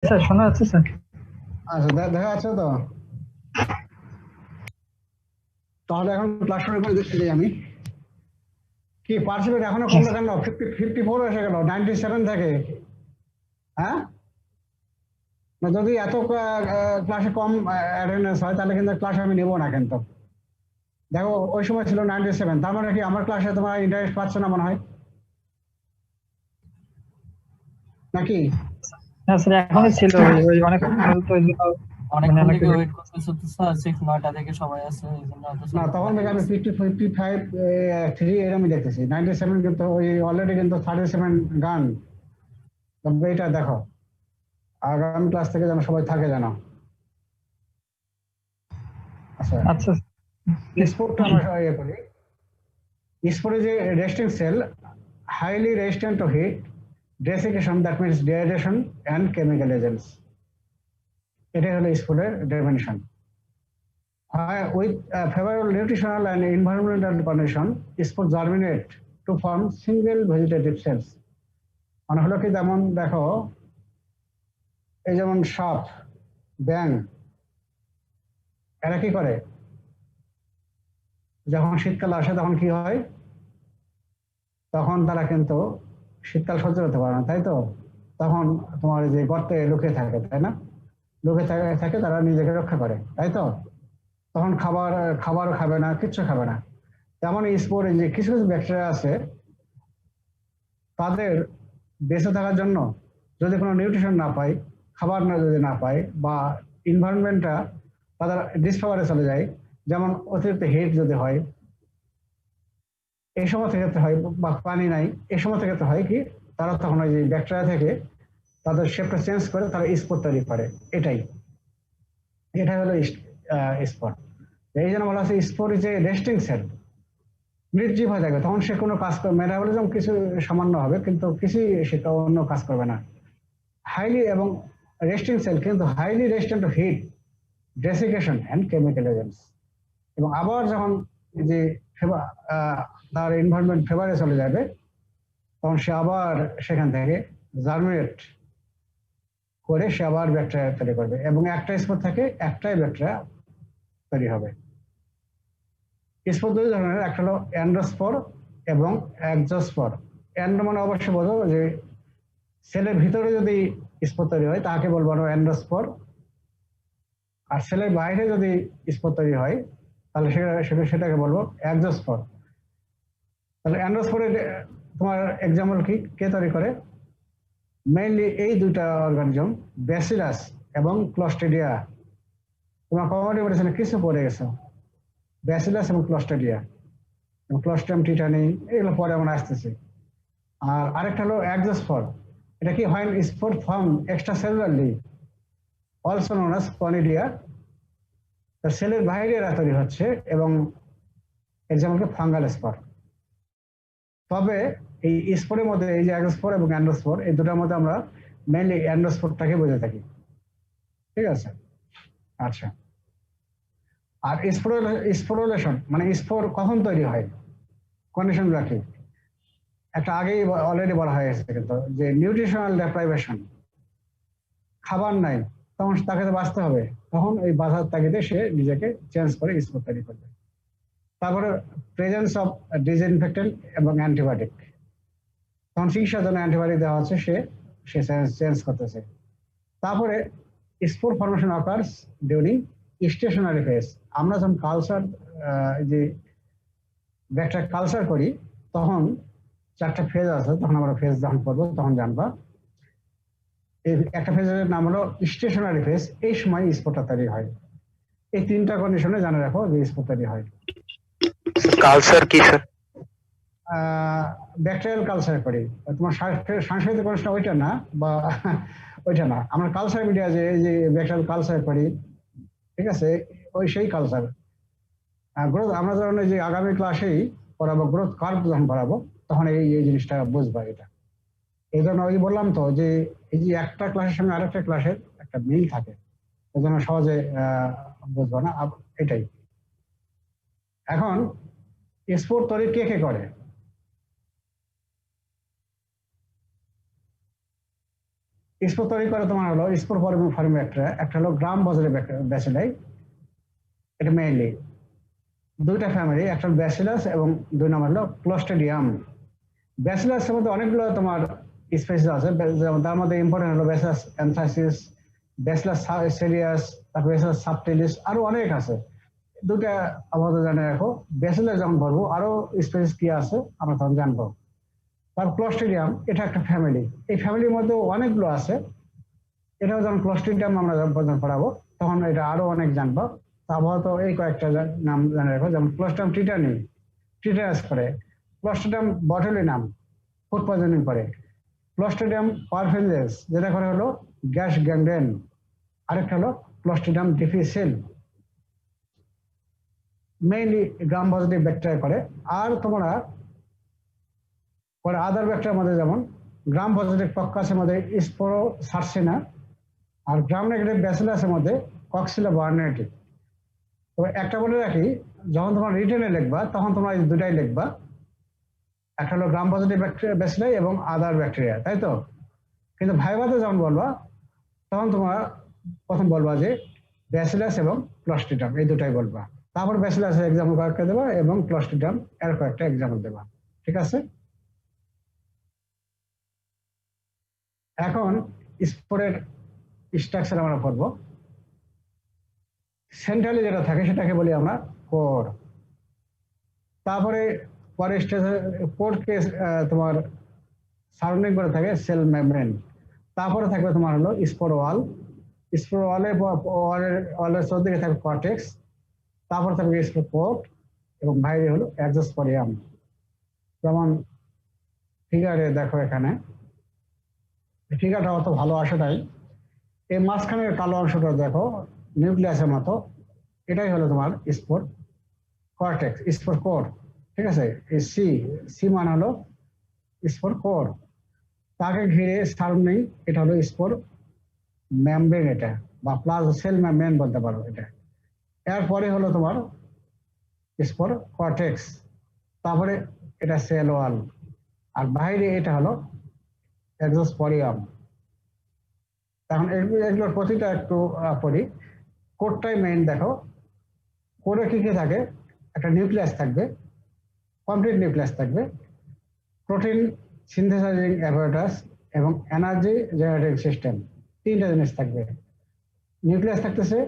Sir শোনা যাচ্ছে sir? আচ্ছা, দেখা যাচ্ছে তো। তাহলে এখন ক্লাস শুরু করে দিচ্ছি আমি। কি পার্সিপেট এখনো হ্যাঁ কমলো কেন? 54 এসে গেল, 97 থেকে। হ্যাঁ, না যদি এত ক্লাসে কম অ্যাটেন্ডেন্স হয় তাহলে কিন্তু ক্লাস আমি নেবো না কিন্তু। দেখো ওই সময় ছিল 97, তার মানে কি আমার ক্লাসে তোমার ইন্টারেস্ট পাচ্ছ না মনে হয় নাকি? হ্যাঁ স্যার, এখনো আচ্ছা, ছিল ওই ওই অনেক তো ওই জন্য মানে অনেকক্ষণ অনেকে থেকে ওয়েট করতেছে তো স্যার, 9টা থেকে সবাই আছে, এই জন্য হয়তো না স্যার তখন থেকে বাহিরে আমি গেছে। 55 3 এরমই দেখতেছি। 97 কিন্তু ওই অলরেডি কিন্তু 37 গান। তবে এটা দেখো, আগামী ক্লাস থেকে যেন সবাই থাকে যেন। আচ্ছা, আচ্ছা স্পোর্টটা আমরা ইয়ে করি। স্পোর্টে যে resting cell, highly resistant to heat, desiccation, that means dehydration and chemical agents. এটাই হলো স্পোর্টের definition. With favorable nutritional and environmental condition, spores germinate to form single vegetative cells. মানে হলো কি, যেমন দেখো এই যেমন সাপ, ব্যাং, এরা কি করে? যখন শীতকাল আসে তখন কি হয়? তখন তারা কিন্তু শীতকাল সহ্য করতে পারে না, তাই তো? তখন তোমার যে গর্তে লুকিয়ে থাকে, তাই না? লুকিয়ে থাকে, তারা নিজেকে রক্ষা করে, তাই তো? তখন খাবারও খাবে না, কিচ্ছু খাবে না। তেমন স্পোরে যে কিছু কিছু ব্যাকটেরিয়া আছে, তাদের বেঁচে থাকার জন্য যদি কোনো নিউট্রিশন না পায়, খাবার যদি না পায়, বা এনভায়রনমেন্টটা তাদের ডিসফেভারে চলে যায়, যেমন অতিরিক্ত হিট যদি হয়, এই সমস্ত ক্ষেত্রে হয়, বা পানি নাই, এই সমস্ত ক্ষেত্রে হয় কি, তারা তখন ওই যে ব্যাকটেরিয়া থেকে তাদের শেপটা চেঞ্জ করে তারা স্পট তৈরি করে। এটাই এটাই হলো স্পট। এই জন্য বলা হচ্ছে spore is a resting cell. নির্জীব হয়ে যাবে তখন, সে কোনো কাজ করবে, মেটাবলিজম কিছু সামান্য হবে কিন্তু কিছুই সে অন্য কাজ করবে না। হাইলি এবং রেস্টিং সেল কিন্তু highly resistant to heat, desiccation and chemical agents. এবং আবার যখন যে তার এনভায়রনমেন্ট ফেভারে চলে যাবে, তখন সে আবার সেখান থেকে জার্মিনেট করে সে আবার ব্যাকটেরিয়া তৈরি করবে, এবং একটা স্পোর থেকে একটাই ব্যাকটেরিয়া তৈরি হবে। স্পোর দুই ধরনের, একটা হলো অ্যান্ডোস্পোর এবং একজোস্পোর। অ্যান্ডো মানে অবশ্যই বোঝো যে সেলের ভিতরে যদি স্পোর তৈরি হয় তাকে বলবো অ্যান্ডোস্পোর, আর সেলের বাইরে যদি স্পোর তৈরি হয় তাহলে সেটাকে বলবো একজোস্পোর। তাহলে অ্যান্ডোস্পোরের তোমার এক্সাম্পল কি, কে তৈরি করে? মেইনলি এই দুইটা অর্গানিজম, ব্যাসিলাস এবং ক্লস্ট্রিডিয়া। তোমার কমিউনিটি মেডিসিনে কিছু পড়ে গেছো, ব্যাসিলাস এবং ক্লস্ট্রিডিয়া, এবং ক্লস্ট্রিডিয়াম টিটানি, এগুলো পরে আমরা আসতেছি। আর আরেকটা হলো একজোস্পোর। এটা কি হয়? Spore form extra cellularly, also known as conidia. সেলের বাইরে এরা তৈরি হচ্ছে, এবং এক্সাম্পলকে ফাঙ্গাল স্পর। তবে এই স্পোরের মধ্যে এই যে অ্যাজোস্পোর এবং অ্যান্ডোস্পোর, এই দুটার মধ্যে আমরা মেইনলি অ্যান্ডোস্পোরটাকে বুঝে থাকি। ঠিক আছে, আচ্ছা। আর স্পোরুলেশন মানে স্পোর কখন তৈরি হয়, কন্ডিশন রাখি একটা আগেই অলরেডি বলা হয়ে গেছে কিন্তু, যে নিউট্রিশনাল ডেপ্রাইভেশন, খাবার নাই, তখন তাকে তো বাঁচতে হবে, তখন ওই বাধার তাগিদে সে নিজেকে চেঞ্জ করে স্পোর তৈরি করবে। তারপরে প্রেজেন্স অফ ডিসইনফেক্টেন্ট এবং অ্যান্টিবায়োটিক, তখন চিকিৎসার জন্য অ্যান্টিবায়োটিক দেওয়া হচ্ছে, সে সে চেঞ্জ করতেছে। তারপরে spore formation occurs during stationary phase. আমরা যখন কালচার, যে ব্যাকটেরিয়া কালচার করি, তখন 4টা ফেজ আছে, তখন আমরা ফেজ যখন করবো তখন জানবা। এই একটা ফেজের নাম হলো স্টেশনারি ফেজ, এই সময় স্পোরটা তৈরি হয়। এই 3টা কন্ডিশনে জানা রাখো যে স্পোর তৈরি হয়। কালচার কি স্যার? ব্যাকটেরিয়াল কালচার করি। তোমার সাংস্কৃতিক অনুষ্ঠান ওইটা না, বা ওইটা না, আমরা কালচার মিডিয়া যে ব্যাকটেরিয়াল কালচার করি, ঠিক আছে, ওই সেই কালচার। গ্রোথ আমরা যখন যে আগামী ক্লাসেই পড়াবো, গ্রোথ কার্ভ যখন পড়াবো, তখন এই এই জিনিসটা বুঝবা। এটা এই জন্য ওই বললাম তো যে এই যে একটা ক্লাসের সঙ্গে আরেকটা ক্লাসের একটা মিল থাকে, এই জন্য সহজে বুঝবা না। এটাই। এখন স্পোর্ট তৈরি কে কে করে? স্পোর তৈরি করে তোমার হলো স্পোর ফর্মিং ব্যাকটেরিয়া, একটা হলো গ্রাম পজিটিভ ব্যাসিলাই, এটা মেইনলি দুইটা ফ্যামিলি, একটা ব্যাসিলাস এবং দুই নম্বর হলো ক্লোস্ট্রিডিয়াম। ব্যাসিলাসের মধ্যে অনেকগুলো তোমার স্পেসিস আছে, যেমন তার মধ্যে ইম্পর্টেন্ট হলো ব্যাসিলাস অ্যানথ্রাসিস, ব্যাসিলাস সিরিয়াস, তারপর ব্যাসিলাস সাবটিলিস, আরো অনেক আছে। দুটা আপাতত জানে রাখো। ব্যাসিলাস যখন বলবো আরো স্পেসিস কি আছে আমরা তখন জানবো। তারপর ক্লোস্ট্রিডিয়াম, এটা একটা ফ্যামিলি, এই ফ্যামিলির মধ্যে অনেকগুলো আছে। এটাও যখন ক্লোস্ট্রিডিয়াম আমরা যখন পড়াবো তখন এটা আরো অনেক জানবো। আপাতত এই কয়েকটা নাম জানে রাখো, যেমন ক্লোস্ট্রিডিয়াম টিটানি, টিটানাস করে, ক্লোস্ট্রিডিয়াম বটুলিনাম ফুড পয়জনিং করে, ক্লোস্ট্রিডিয়াম পারফেনজেস যেটা করে হলো গ্যাস গ্যাংগ্রেন, আরেকটা হলো ক্লোস্ট্রিডিয়াম ডিফিসিল, মেইনলি গ্রাম পজিটিভ ব্যাকটেরিয়া করে। আর তোমরা পরে আদার ব্যাকটেরিয়ার মধ্যে যেমন গ্রাম পজিটিভ কক্কাসের মধ্যে স্পোরো সার্সিনা, আর গ্রাম নেগেটিভ ব্যাসিলাসের মধ্যে কক্সিলা বার্নেটি। তো একটা বলে রাখি, যখন তোমরা রিটেনে লিখবা তখন তোমরা এই দুটাই লিখবা, একটা হলো গ্রাম পজিটিভ ব্যাসিলাই এবং আদার ব্যাকটেরিয়া, তাই তো? কিন্তু ভাইভাতে যখন বলবা তখন তোমরা প্রথম বলবা যে ব্যাসিলাস এবং ক্লোস্ট্রিডিয়াম, এই দুটাই বলবা। তারপর ব্যাসিলাসের এক্সাম্পল কয়েকটা দেবা এবং ক্লোস্ট্রিডিয়াম এর কয়েকটা এক্সাম্পল দেবা, ঠিক আছে? এখন স্পোরের স্ট্রাকচার আমরা পড়বো। সেন্ট্রালি যেটা থাকে সেটাকে বলি আমরা কোর। তারপরে পরে স্টেজে কোরকে তোমার সারাউন্ডিং করে থাকে সেল মেমব্রেন। তারপরে থাকবে তোমার হলো স্পোর ওয়াল, স্পোর ওয়ালের চৌদিকে থাকবে কর্টেক্স, তারপরে থাকবে স্পোর কোট এবং বাইরে হলো এক্সোস্পোরিয়াম। যেমন ফিগারে দেখো, এখানে ফিগারটা অত ভালো আসে নাই, এই মাঝখানের কালো অংশটা দেখো নিউক্লিয়াসের মতো, এটাই হলো তোমার স্পোর কর্টেক্স, স্পোর কোর, ঠিক আছে? এই সি মানে হলো স্পোর কোর, তাকে ঘিরে সারাউন্ডিং এটা হলো স্পোর মেমব্রেন, এটা বা প্লাজমা সেল মেমব্রেন বলতে পারো এটা। এরপরে হলো তোমার স্পোর কর্টেক্স, তারপরে এটা সেল ওয়াল, আর বাইরে এটা হলো এক্সোস্পোরিয়াম। এখন এগুলোর প্রতিটা একটু পড়ি। কোরটাই মেইন দেখো, কোরে কি কি থাকে, একটা নিউক্লিয়াস থাকবে, কমপ্লিট নিউক্লিয়াস থাকবে, প্রোটিন সিনথেসাইজিং অ্যাপারেটাস এবং এনার্জি জেনারেটিং সিস্টেম, তিনটা জিনিস থাকবে। নিউক্লিয়াস থাকতেছে,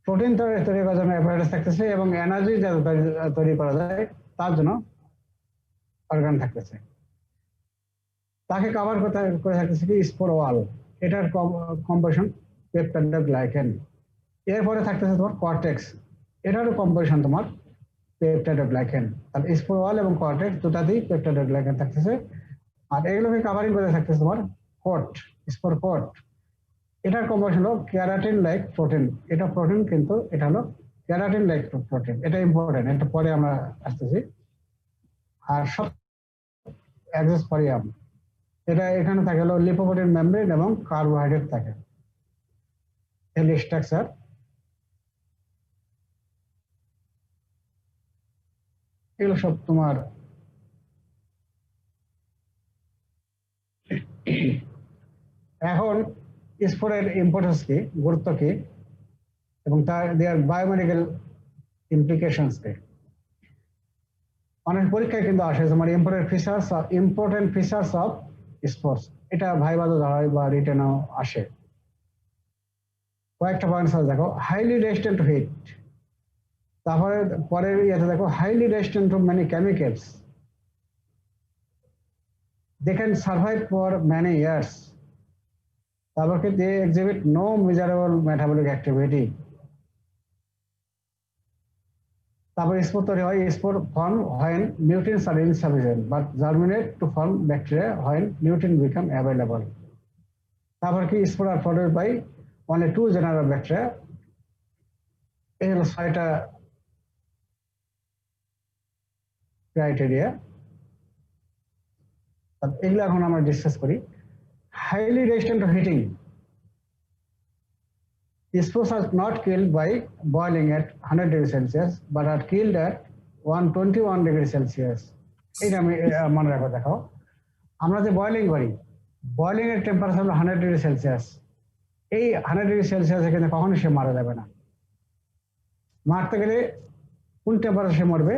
প্রোটিন তৈরি করার জন্য অ্যাপারেটাস থাকতেছে এবং এনার্জি যাতে তৈরি করা যায় তার জন্য অর্গান থাকতেছে। তাকে কভার করে থাকতেছে কি স্পোর ওয়াল, এটার কম্পোজিশন পেপটাইডোগ্লাইকেন। এরপরে থাকতেছে তোমার কর্টেক্স, এটারও কম্পোজিশন তোমার পেপটাইডোগ্লাইকেন। তাহলে স্পোর ওয়াল এবং কর্টেক্স দুটাতেই পেপটাইডোগ্লাইকেন থাকতেছে। আর এগুলোকে কাভারিং করে থাকতেছে তোমার কোট, স্পোর কোট, এটার কম্পোজিশন হলো ক্যারাটিন লাইক প্রোটিন। এটা প্রোটিন কিন্তু এটা হলো ক্যারাটিন লাইক প্রোটিন, এটা ইম্পর্টেন্ট, এটা পরে আমরা আসতেছি। আর সব এক্সোস্পোরিয়াম, এটা এখানে থাকে হলো লিপোপ্রোটিন মেমব্রেন এবং কার্বোহাইড্রেট থাকে। এর স্ট্রাকচার এগুলো সব তোমার এখন স্পোরের ইম্পর্টেন্স কি, গুরুত্ব কি, এবং তার দেয়ার বায়োমেডিক্যাল ইমপ্লিকেশনস কি। অনেক পরীক্ষায় কিন্তু আসে তোমার ইম্পর্টেন্ট ফিচার্স অফ স্পোর্স, এটা ভাইভাতে ধরা হয় বা রিটেনও আসে। কয়েকটা পয়েন্টস আছে দেখো, হাইলি রেজিস্ট্যান্ট টু হিট, তারপরে পরের ইয়েতে দেখো highly resistant to many chemicals, they can survive for many years, তারপর কি they exhibit no measurable metabolic activity. তারপর স্পোর তৈরি হয়, spore form when nutrients are insufficient but germinate to form bacteria when nutrients become available. তারপর কি spore আর produced by only 2 genera of bacteria। এই হলো 6টা ক্রাইটেরিয়া, এগুলো এখন আমরা ডিসকাস করি। Highly resistant to heating, spores are not killed by boiling at 100 degrees Celsius but are killed at 121 degrees Celsius। এটা আমি মনে রাখো, দেখো আমরা যে বয়লিং করি বয়লিং এর টেম্পারেচার হলো 100 ডিগ্রি সেলসিয়াস। এই 100 ডিগ্রি সেলসিয়াসে কিন্তু কখনোই সে মারা যাবে না। মারতে গেলে কোন টেম্পারেচার সে মরবে?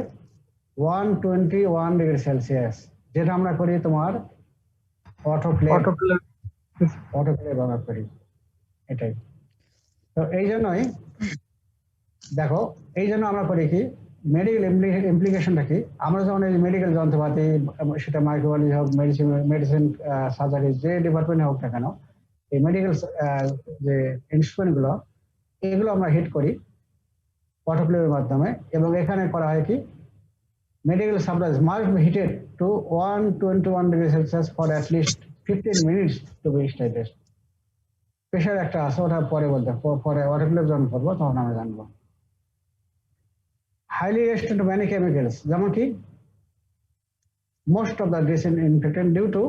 121 ডিগ্রি সেলসিয়াস, যেটা আমরা করি তোমার অটোক্লেভ ব্যবহার করি, এটাই। তো এই জন্যই দেখো, এই জন্য আমরা করি কি, মেডিকেল ইমপ্লিকেশনটা কি, আমরা যখন এই মেডিকেল যন্ত্রপাতি, সেটা মাইক্রোবায়োলজি হোক, মেডিসিন সার্জারি, যে ডিপার্টমেন্টে হোক না কেন, এই মেডিকেল যে ইনস্ট্রুমেন্ট গুলো, এগুলো আমরা হিট করি অটোক্লেভের মাধ্যমে। এবং এখানে করা হয় কি, medical supplies must be heated to 121 degrees Celsius for at least 15 minutes to be stabilized. Pressure একটা আছে, ওটা পরে বলতে, পরে অটোক্লেভ যখন করবো তখন আমরা জানবো। Highly resistant to many chemicals, যেমন কি most of the disinfectant due to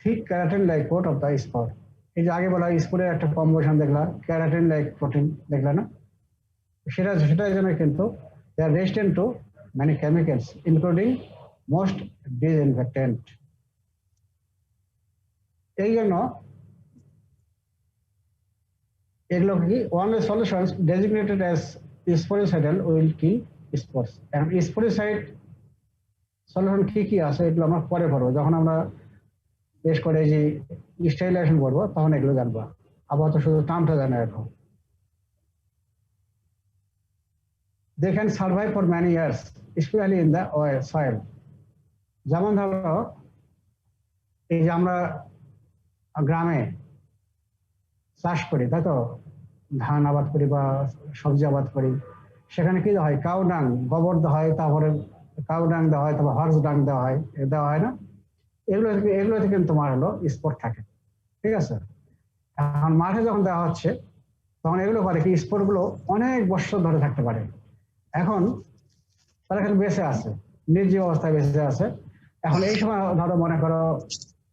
thick keratin like coat of the spore। এই যে আগে বলা স্পোরের একটা কম্বিনেশন দেখলা, keratin like প্রোটিন দেখলা না, সেটার জন্য কিন্তু they are resistant to many chemicals including most disinfectant। এই জন্য এগুলো কি only solutions designated as sporicidal will kill spores। এখন স্পোরিসাইড সলিউশন কি কি আছে এগুলো আমরা পরে পড়বো, যখন আমরা বেশ করে যে স্টেরিলাইজেশন করবো তখন এগুলো জানবো। আপাতত শুধু নামটা জানা রাখো। They can survive for many years, especially in the soil। যেমন ধরো এই যে আমরা গ্রামে চাষ করি, তাই তো, ধান আবাদ করি বা সবজি আবাদ করি, সেখানে কি হয়, কাউ ডাং, গোবর দেওয়া হয়, তারপরে কাউ ডাং দেওয়া হয়, তারপর হর্স ডাং দেওয়া হয় না, এগুলোতে কিন্তু তোমার হলো স্পোর থাকে, ঠিক আছে। এখন মাঠে যখন দেওয়া হচ্ছে তখন এগুলো করে কি, স্পোর গুলো অনেক বছর ধরে থাকতে পারে। এখন তারা এখানে বেঁচে আছে, নির্জীব অবস্থায় বেঁচে আছে। এখন এই সময় ধরো মনে করো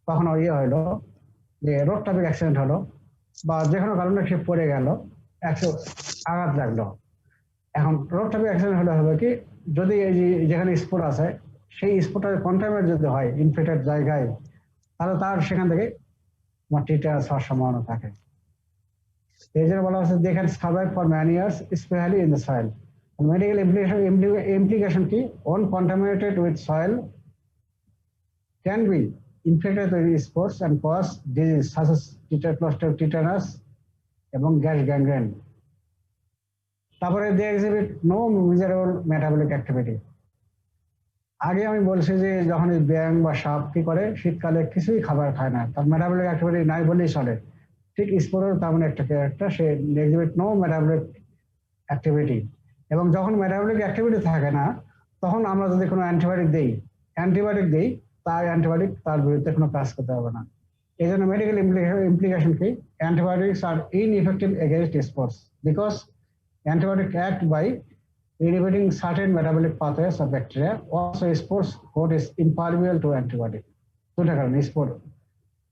কখনো হইলো যে রোড ট্রাফিক অ্যাক্সিডেন্ট হলো, বা যে কোনো কারণে সে পড়ে গেল, আঘাত লাগলো। এখন রোড ট্রাফিক অ্যাক্সিডেন্ট হলে হবে কি, যদি এই যেখানে স্পোর্ট আছে সেই স্পোর্টের কন্টামিনেট যদি হয় ইনফেক্টেড জায়গায়, তাহলে তার সেখান থেকে টিটাস হওয়ার সম্ভাবনা থাকে। এই জন্য বলা হচ্ছে they can survive for many years, especially in the soil। Medical implication কি, when contaminated with soil can be infected with spores and cause disease such as tetanus এবং গ্যাস গ্যাংগ্রেন। তারপরে they exhibit no measurable metabolic activity। আগে আমি বলছি যে যখন এই ব্যাং বা সাপ কি করে, শীতকালে কিছুই খাবার খায় না, তার মেটাবলিক অ্যাক্টিভিটি নাই বললেই চলে। ঠিক স্পোরের তেমন একটা ক্যারেক্টার, সে এক্সিবিট নো মেটাবলিক অ্যাক্টিভিটি। এবং যখন মেটাবলিক অ্যাক্টিভিটি থাকে না, তখন আমরা যদি কোনো অ্যান্টিবায়োটিক দিই, তার অ্যান্টিবায়োটিক তার বিরুদ্ধে কোনো কাজ করতে হবে না। এই জন্য মেডিকেল ইমপ্লিকেশন কি, antibiotics are ineffective against spores because antibiotic act by inhibiting certain metabolic pathways of bacteria. Also, spores code is impermeable to antibiotic। দুটা কারণে স্পোর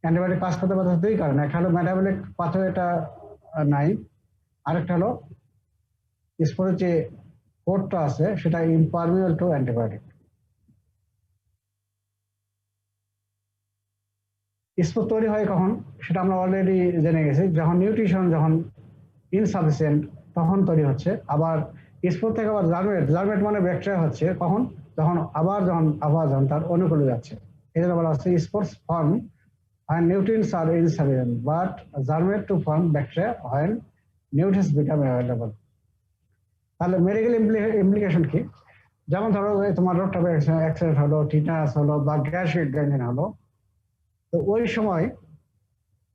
অ্যান্টিবায়োটিক কাজ করতে পারছে দুই কারণে, একটা হলো মেটাবলিক পাথওয়েটা নাই, আরেকটা হলো স্পোরের যে কোডটা আছে সেটা ইম্পারমিয়েবল টু অ্যান্টিবায়োটিক। স্পোর তৈরি হয় কখন সেটা আমরা অলরেডি জেনে গেছি, যখন নিউট্রিশন যখন ইনসাফিসিয়েন্ট তখন তৈরি হচ্ছে। আবার স্পোর থেকে আবার জার্মেট মানে ব্যাকটেরিয়া হচ্ছে কখন, যখন আবহাওয়া যখন তার অনুকূলে যাচ্ছে। এই জন্য বলা হচ্ছে spores form when nutrients are insufficient but germinate to form bacteria when nutrients become available। তাহলে মেডিকেল ইমপ্লিকেশন কি, যেমন ধরো তোমার রোড ট্রাফিক অ্যাক্সিডেন্ট হলো, টিটানাস হলো বা গ্যাস গ্যাংগ্রেন হলো, তো ওই সময়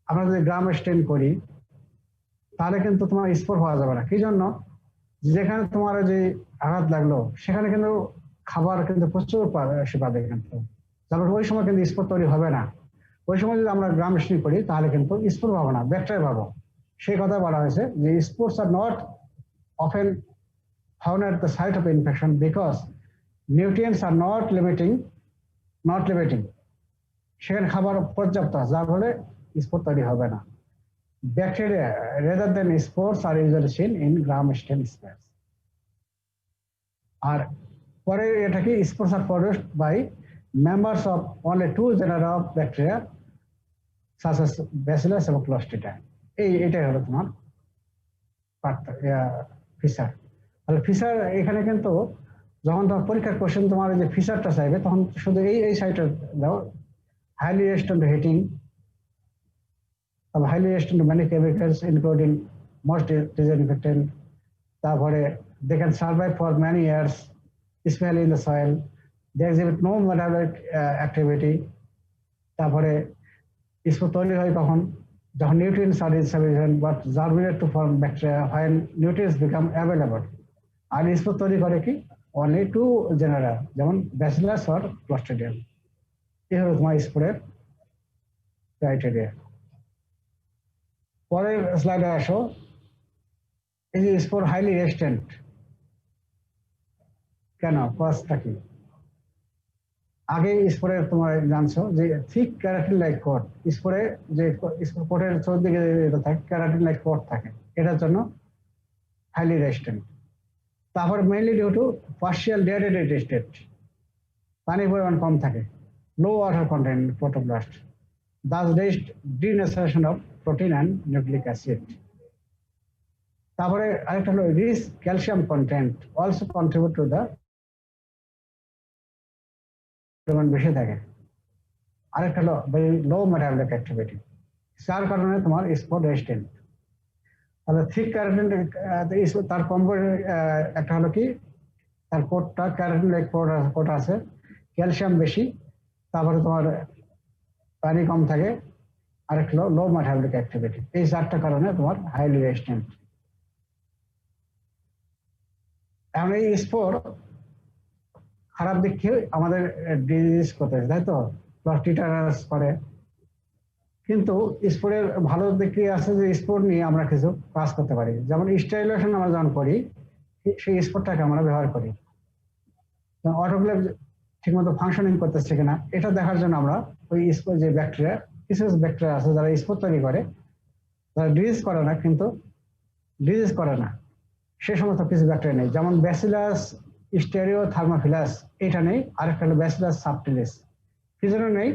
আমরা যদি গ্রাম স্টেন করি তাহলে কিন্তু তোমার স্পোর পাওয়া যাবে না। কি জন্য, যেখানে তোমার যে আঘাত লাগলো সেখানে কিন্তু খাবার কিন্তু প্রচুর সে পাবে, কিন্তু তারপর ওই সময় কিন্তু স্পোর তৈরি হবে না। ওই সময় যদি আমরা গ্রাম স্টেন করি তাহলে কিন্তু স্পোর পাবো না, ব্যাকটেরিয়া পাবো। সেই কথা বলা হয়েছে যে spores are not often found at the site of infection because nutrients are not limiting সেখানে খাবার পর্যাপ্ত আছে, যার ফলে স্পোর তৈরি হবে না। Bacteria rather than spores are usually seen in gram stain spares। আর পরে এটা কি, spores are produced by members of only two genera of bacteria such as bacillus এবং ক্লস্ট্রিডিয়া। এটাই হলো তোমার ফিচার। তাহলে ফিচার এখানে কিন্তু যখন তোমার পরীক্ষার কোশ্চেন তোমার যে ফিচারটা চাইবে তখন শুধু এই সাইটে দাও, highly resistant heating, highly resistant to many chemicals including most disinfectant, তারপরে they can survive for many years, smell in the soil, they exhibit no metabolic activity, তারপরে স্পোর তৈরি হয় কখন, যখন nutrients are insufficient but germinate to form bacteria when nutrients become available। আর spore তৈরি করে কি only two genera, যেমন Bacillus or Clostridium। এই হলো তোমার স্পোরের ক্রাইটেরিয়া। পরের স্লাইডে আসো, এই যে স্পোর হাইলি রেজিস্ট্যান্ট কেন, কজটা কি? আগে স্পোরের তোমার জানছো যে থিক ক্যারাটিন লাইক কোট, স্পোরে যে স্পোর কোটের চৌদিকে থাকে ক্যারাটিন লাইক কোট থাকে, এটার জন্য হাইলি রেজিস্ট্যান্ট। তারপর mainly due to partial dehydrated state, পানির পরিমাণ কম থাকে, low water content protoplast, thus denaturation of protein and nucleic acid। তারপরে আরেকটা হলো rich calcium content also contribute to the পরিমাণ বেশি থাকে। আরেকটা হলো লো মেটাবলিক অ্যাক্টিভিটি, যার কারণে তোমার স্পট রেজিস্ট্যান্ট। তাহলে থিক ক্যারাটিন তার কম করে একটা হলো কি তার কোটটা ক্যারাটিন লাইক কোট আছে, ক্যালসিয়াম বেশি, তারপরে তোমার পানি কম থাকে, আরেকটা হলো লো মেটাবলিক অ্যাক্টিভিটি। এই চারটা কারণে তোমার হাইলি রেজিস্ট্যান্ট। এখন এই স্পোর খারাপ দিক কি আমাদের ডিজিজ করতেছে, তাই তো, টিটানাস করে। কিন্তু স্পোরের ভালো দিক কি আছে যে স্পোর নিয়ে আমরা কিছু কাজ করতে পারি, যেমন স্টেরিলাইজেশন আমরা যখন করি সেই স্পোরটাকে আমরা ব্যবহার করি। অটোক্লেভ ঠিকমতো ফাংশনিং করতেছে কিনা এটা দেখার জন্য আমরা ওই স্পোর যে ব্যাকটেরিয়া, কিছু ব্যাকটেরিয়া আছে যারা স্পোর তৈরি করে, তারা ডিজিজ করে না, কিন্তু ডিজিজ করে না সে সমস্ত কিছু ব্যাকটেরিয়া নেই, যেমন ব্যাসিলাস স্টেরিওথার্মোফিলাস এটা নেই, আরেকটা হলো ব্যাসিলাস সাবটিলিস। কি জন্য নেই?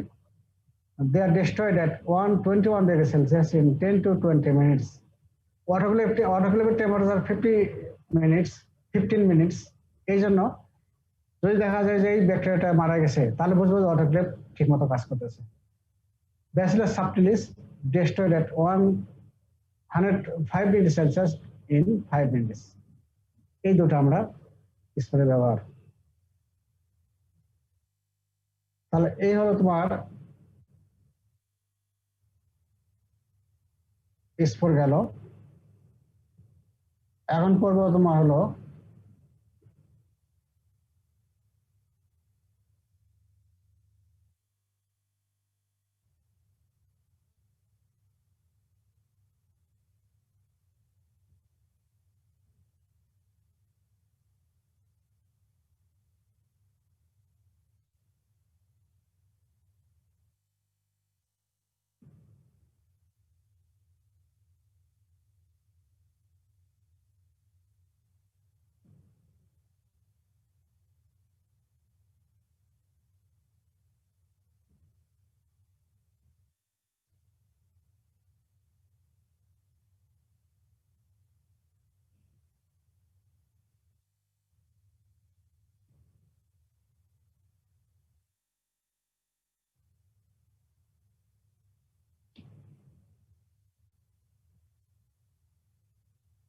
they are destroyed at 121 degrees Celsius in 10 to 20 minutes. Autoclave temperature 15 minutes। এই জন্য যদি দেখা যায় যে এই ব্যাকটেরিয়াটা মারা গেছে তাহলে বুঝবো যে অটোক্লেভ ঠিকমতো কাজ করতেছে। Bacillus subtilis destroyed at 105 degrees Celsius in 5 minutes। এই দুটো আমরা স্প্রে ব্যবহার। তাহলে এই হলো তোমার স্পোর গেল। এখন পর্ব তোমার হলো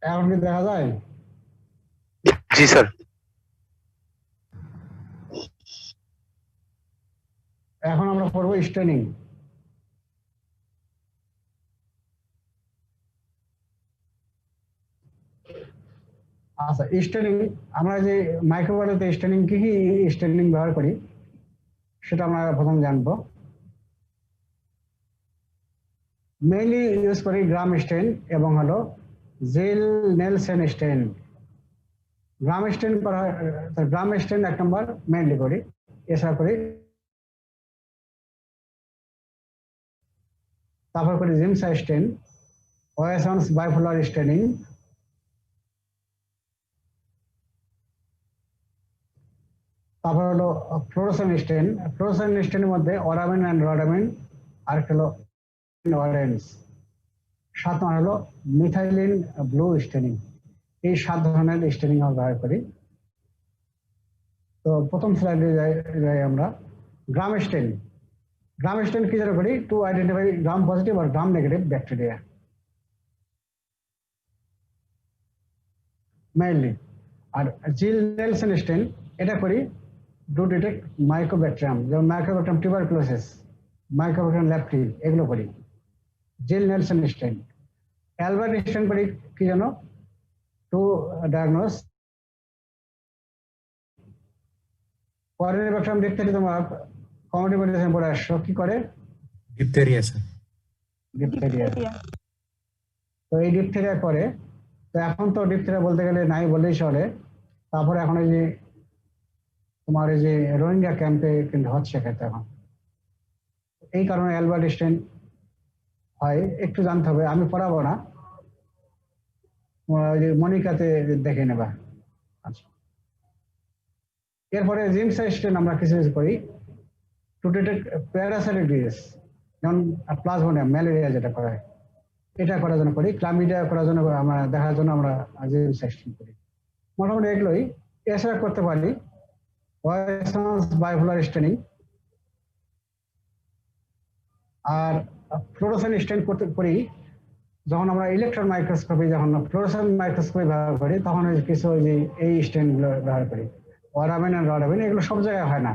এখন কি দেখা যায়? जी सर। এখন আমরা পড়বো স্টেনিং। আচ্ছা, স্টেনিং আমরা যে মাইক্রোবায়োলজিতে স্টেনিং কি কি স্টেনিং ব্যবহার করি সেটা আমরা প্রথম জানবো। মেইনলি ইউজ করি গ্রাম স্টেন এবং হলো জিল নেলসেন স্টেন। গ্রাম স্টেন করা হয়, গ্রাম স্টেন এক নম্বর মেইনলি করি, এছাড়া করি তারপর করি জিমসা স্টেন, ওয়েসন্স বাইপোলার স্টেনিং, তারপর হলো ফ্লোরোসেন স্টেন। ফ্লোরোসেন স্টেনের মধ্যে অরামিন অ্যান্ড রোডামিন, আর হলো অরেঞ্জ, 7 নম্বর হলো মিথাইলিন ব্লু স্টেনিং। এই 7 ধরনের স্টেনিং আমরা ব্যবহার করি। তো প্রথম স্লাইডে যাই আমরা। গ্রাম স্টেন। গ্রাম স্টেন কি যেন করি? টু আইডেন্টিফাই গ্রাম পজিটিভ আর গ্রাম নেগেটিভ ব্যাকটেরিয়া মেইনলি। আর জিল নেলসন স্টেন এটা করি টু ডিটেক্ট মাইক্রোব্যাকটেরিয়াম, যেমন মাইক্রোব্যাকটেরিয়াম টিউবারকুলোসিস, মাইক্রোব্যাকটেরিয়াম ল্যাপ্টি, এগুলো করি। জিল নেলসন স্টেন। অ্যালবার্ট স্টেন করি কি যেন? To diagnose corynebacterium diphtheria. তোমার কমিউনিটি মেডিসিন পড়ে আসছো, কি করে? Diphtheria sir. ডিপথেরিয়া। তো এই ডিপথেরিয়া করে। তো এখন তো ডিপথেরিয়া বলতে গেলে নাই বললেই চলে। তারপরে এখন এই যে তোমার এই যে রোহিঙ্গা ক্যাম্পে কিন্তু হচ্ছে ক্ষেত্রে এখন, এই কারণে অ্যালবার্ট স্টেন হয়। একটু জানতে হবে, আমি পড়াবো না, মনিকাতে দেখে নেবা। আচ্ছা, এরপরে জিমস স্টেন আমরা কিছু কিছু করি টু ডিটেক্ট প্যারাসাইটিক ডিজিজ, যেমন প্লাজমোডিয়াম, ম্যালেরিয়া যেটা করা হয়, এটা করার জন্য করি। ক্লামিডিয়া করার জন্য আমরা দেখার জন্য আমরা জিমস স্টেন করি। মোটামুটি এগুলোই। এছাড়া করতে পারি বাইপোলার স্টেনিং আর ফ্লোরোসেন্ট স্টেন করতে করি যখন আমরা ইলেকট্রন মাইক্রোস্কোপি, যখন ফ্লোরোসেন্ট মাইক্রোস্কোপি ব্যবহার করি তখন কিছু ওই যে এই স্টেনগুলো ব্যবহার করি। ওয়ারাবিন আর রডাবিন এগুলো সব জায়গায় হয় না,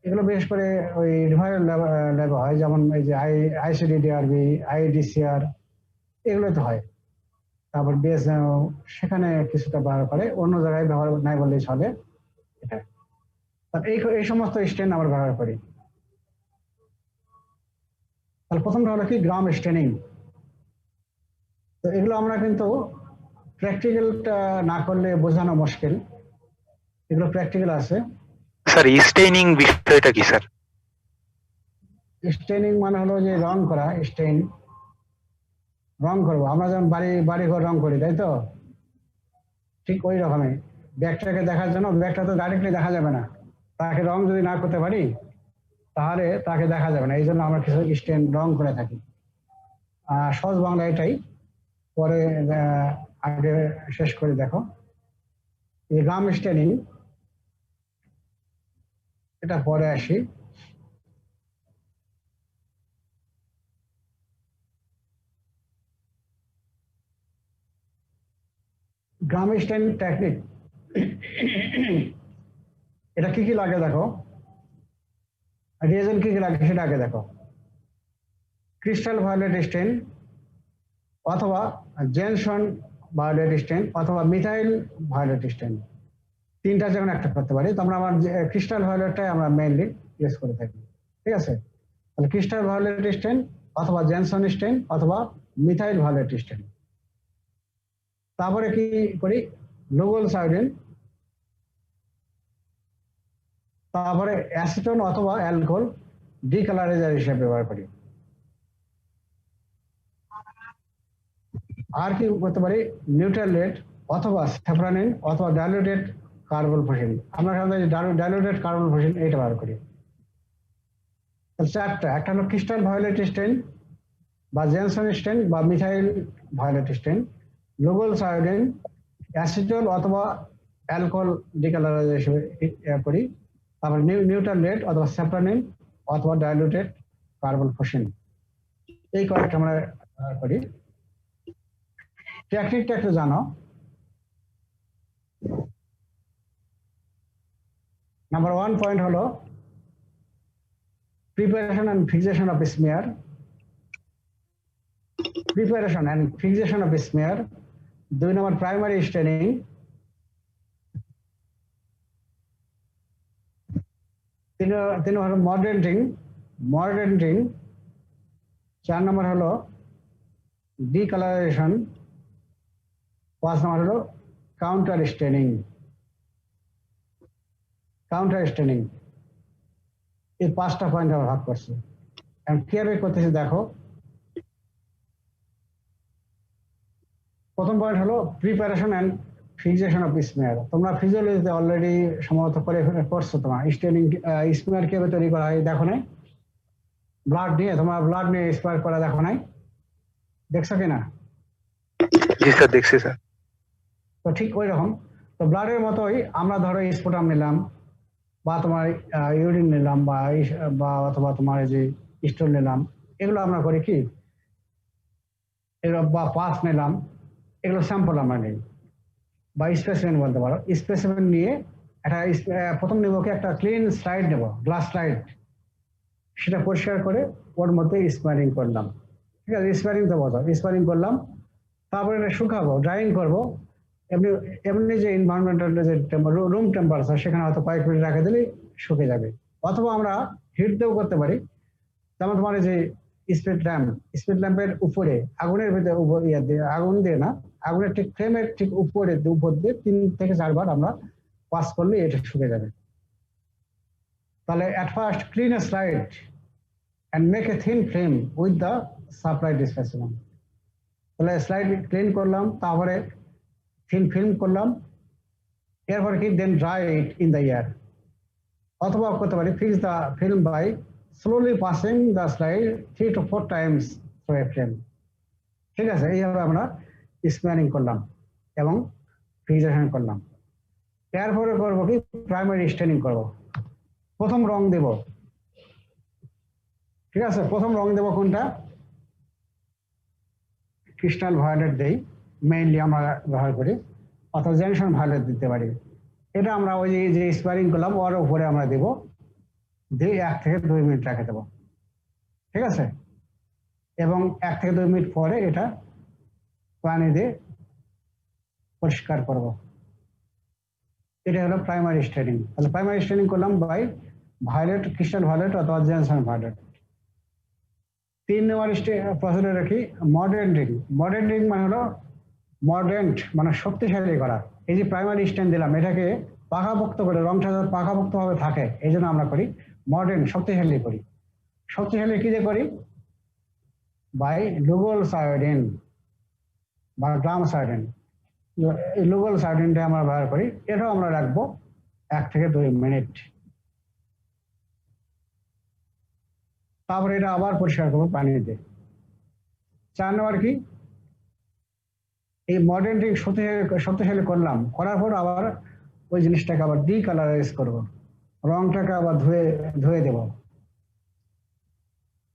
এগুলো বিশেষ করে ওই রিভাইরাল ল্যাবে হয়, যেমন এই যে আইসিডিডিআরবি, আইডিসিআর, এগুলোতে হয়। তারপর বিএসএম সেখানে কিছুটা ব্যবহার করে, অন্য জায়গায় ব্যবহার নাই বললেই চলে। এটা এই সমস্ত স্টেন আমরা ব্যবহার করি। তাহলে প্রথমটা হলো কি? গ্রাম স্টেনিং। তো এগুলো আমরা কিন্তু প্র্যাকটিক্যালটা না করলে বোঝানো মুশকিল, এগুলো প্র্যাকটিক্যাল আছে। স্যার স্টেইনিং বিষয়টা কি স্যার? স্টেনিং মানে হলো যে রং করা, স্টেইন। রং করবো আমরা যেমন বাড়ি ঘর রং করি, তাই তো? ঠিক ওই রকমই ব্যাগটাকে দেখার জন্য, ব্যাগটা তো ডাইরেক্টলি দেখা যাবে না, তাকে রং যদি না করতে পারি তাহলে তাকে দেখা যাবে না। এই জন্য আমরা কিছু স্টেন রং করে থাকি। সহজ বাংলা এটাই, পরে আগে শেষ করে দেখো। এই গ্রাম স্টেনিং এটা পরে আসি। গ্রাম স্টেন টেকনিক, এটা কি কি লাগে দেখো, রিয়েজেন্ট কি কি লাগে সেটা আগে দেখো। ক্রিস্টাল ভায়োলেট স্টেন অথবা জেনসন ভায়োলেট স্টেন অথবা মিথাইল ভায়োলেট স্টেন, তিনটা যেমন একটা করতে পারি। তো আমরা আমার ক্রিস্টাল ভায়োলেটটাই আমরা মেইনলি ইউজ করে থাকি, ঠিক আছে? তাহলে ক্রিস্টাল ভায়োলেট স্টেন অথবা জেনসন স্টেন অথবা মিথাইল ভায়োলেট স্টেন। তারপরে কি করি? লুগোল সাইডিন, তারপরে অ্যাসিটন অথবা অ্যালকোহল ডিকালারাইজার হিসেবে ব্যবহার করি। আর কি করতে পারি? নিউট্রাল রেড অথবা স্যাফরানিন অথবা ডাইলুটেড কার্বনফসিন। আমরা সাধারণত ডাইলুটেড কার্বনফসিন এইটা ব্যবহার করি। চারটা, একটা হলো ক্রিস্টাল ভায়োলেট স্টেন বা জেনসন স্টেন বা মিথাইল ভায়োলেট স্টেন, লুগোল সায়োডিন, অ্যাসিটল অথবা অ্যালকোহল ডিকালারাইজার হিসেবে করি। তারপর নিউট্রাল রেড অথবা স্যাফরানিন অথবা ডাইলুটেড কার্বনফসিন, এই কয়েকটা আমরা ব্যবহার করি। টেকনিকটা একটু জানো। নাম্বার 1 পয়েন্ট হলো preparation and fixation of smear. Preparation and fixation of smear. 2 number primary staining. 3 number moderating. 4 number হলো ডিকালারাইজেশন। 5 নম্বর হলো কাউন্টার স্টেনিং। এই 5টা পয়েন্ট আমরা ভাগ করছি। এখন কিভাবে করতেছি দেখো। প্রথম পয়েন্ট হলো preparation and fixation of smear. তোমরা ফিজিওলজিতে অলরেডি সম্ভবত করছো, তোমার স্টেনিং স্মিয়ার কিভাবে তৈরি করা হয় দেখো না? ব্লাড নিয়ে তোমরা ব্লাড নিয়ে স্প্রে করা দেখো নাই, দেখছো কিনা? জি স্যার দেখছি স্যার। তো ঠিক ওই রকম, তো ব্লাডের মতোই আমরা ধরো স্পুটাম নিলাম বা তোমার ইউরিন নিলাম বা অথবা তোমার যে স্টোল নিলাম, এগুলো আমরা করি কি, এগুলো বা পাস নিলাম, এগুলো স্যাম্পল আমরা নিই বা স্পেসিমেন বলতে পারো। স্পেসিমেন নিয়ে একটা প্রথম নেবো কি একটা ক্লিন স্লাইড নেব, গ্লাস স্লাইড, সেটা পরিষ্কার করে ওর মধ্যে স্পারিং করলাম। ঠিক আছে, স্পারিং তো বলো, স্পারিং করলাম, তারপরে এটা শুকাবো, ড্রাইং করবো। এমনি এমনি যে এনভায়রনমেন্টাল যে রুম টেম্পারেচার, সেখানে হয়তো কয়েক মিনিট রেখে দিলেই শুকে যাবে। অথবা আমরা হিট দিয়েও করতে পারি, যেমন তোমার যে স্পিড ল্যাম্পের উপরে আগুনের ভিতরে আগুন দিয়ে না, আগুনের ঠিক ফ্রেমের ঠিক উপর দিয়ে 3 থেকে 4 বার আমরা পাস করলে এটা শুকে যাবে। তাহলে at first clean a slide and make a thin film with the supplied specimen. তাহলে স্লাইড ক্লিন করলাম, তারপরে থিন ফিল্ম করলাম, এরপরে কি then dry it in the air. অথবা করতে পারি fix the film by slowly passing the slide 3 to 4 times through a flame. ঠিক আছে, এইভাবে আমরা স্ম্যানিং করলাম এবং ফিক্সেশন করলাম। এরপরে করবো কি প্রাইমারি স্টেনিং করব। প্রথম রং দেব, ঠিক আছে, প্রথম রং দেব কোনটা, ক্রিস্টাল ভায়োলেট দেই, মেইনলি আমরা ব্যবহার করি, অথবা জেনসন ভায়োলেট দিতে পারি। এটা আমরা ওই যে স্পারিং করলাম ওর উপরে আমরা দেব, দিয়ে 1 থেকে 2 মিনিট রেখে দেবো। ঠিক আছে, এবং 1 থেকে 2 মিনিট পরে এটা পানি দিয়ে পরিষ্কার করব। এটা হলো প্রাইমারি স্টেনিং। তাহলে প্রাইমারি স্টেনিং করলাম বাই ভায়োলেট, ক্রিস্টাল ভায়োলেট অথবা জেনসন ভায়োলেট। 3 নম্বর প্রসেসরে রাখি মডার্ন ড্রিং। মডার্ন ড্রিং মানে হলো মডার্ন মানে শক্তিশালী করা। এই যে প্রাইমারি স্টেন দিলাম, এটাকে পাকাপোক্ত করে, রংটা পাকাপোক্ত ভাবে থাকে, এই জন্য আমরা করি মডার্ন, শক্তিশালী করি। শক্তিশালী কি দিয়ে করি, বাই লুগোল সায়োডিন বা গ্রাম সায়োডিন। লুগোল সায়োডিনটা আমরা ব্যবহার করি, এটাও আমরা রাখবো 1 থেকে 2 মিনিট। তারপরে এটা আবার পরিষ্কার করবো পানি দিয়ে। 4 নম্বর কি, এই মডার্ন ড্রিং শক্তিশালী করলাম, করার পর আবার ওই জিনিসটাকে আবার ডিকালারাইজ করবো, রংটাকে আবার ধুয়ে দেব,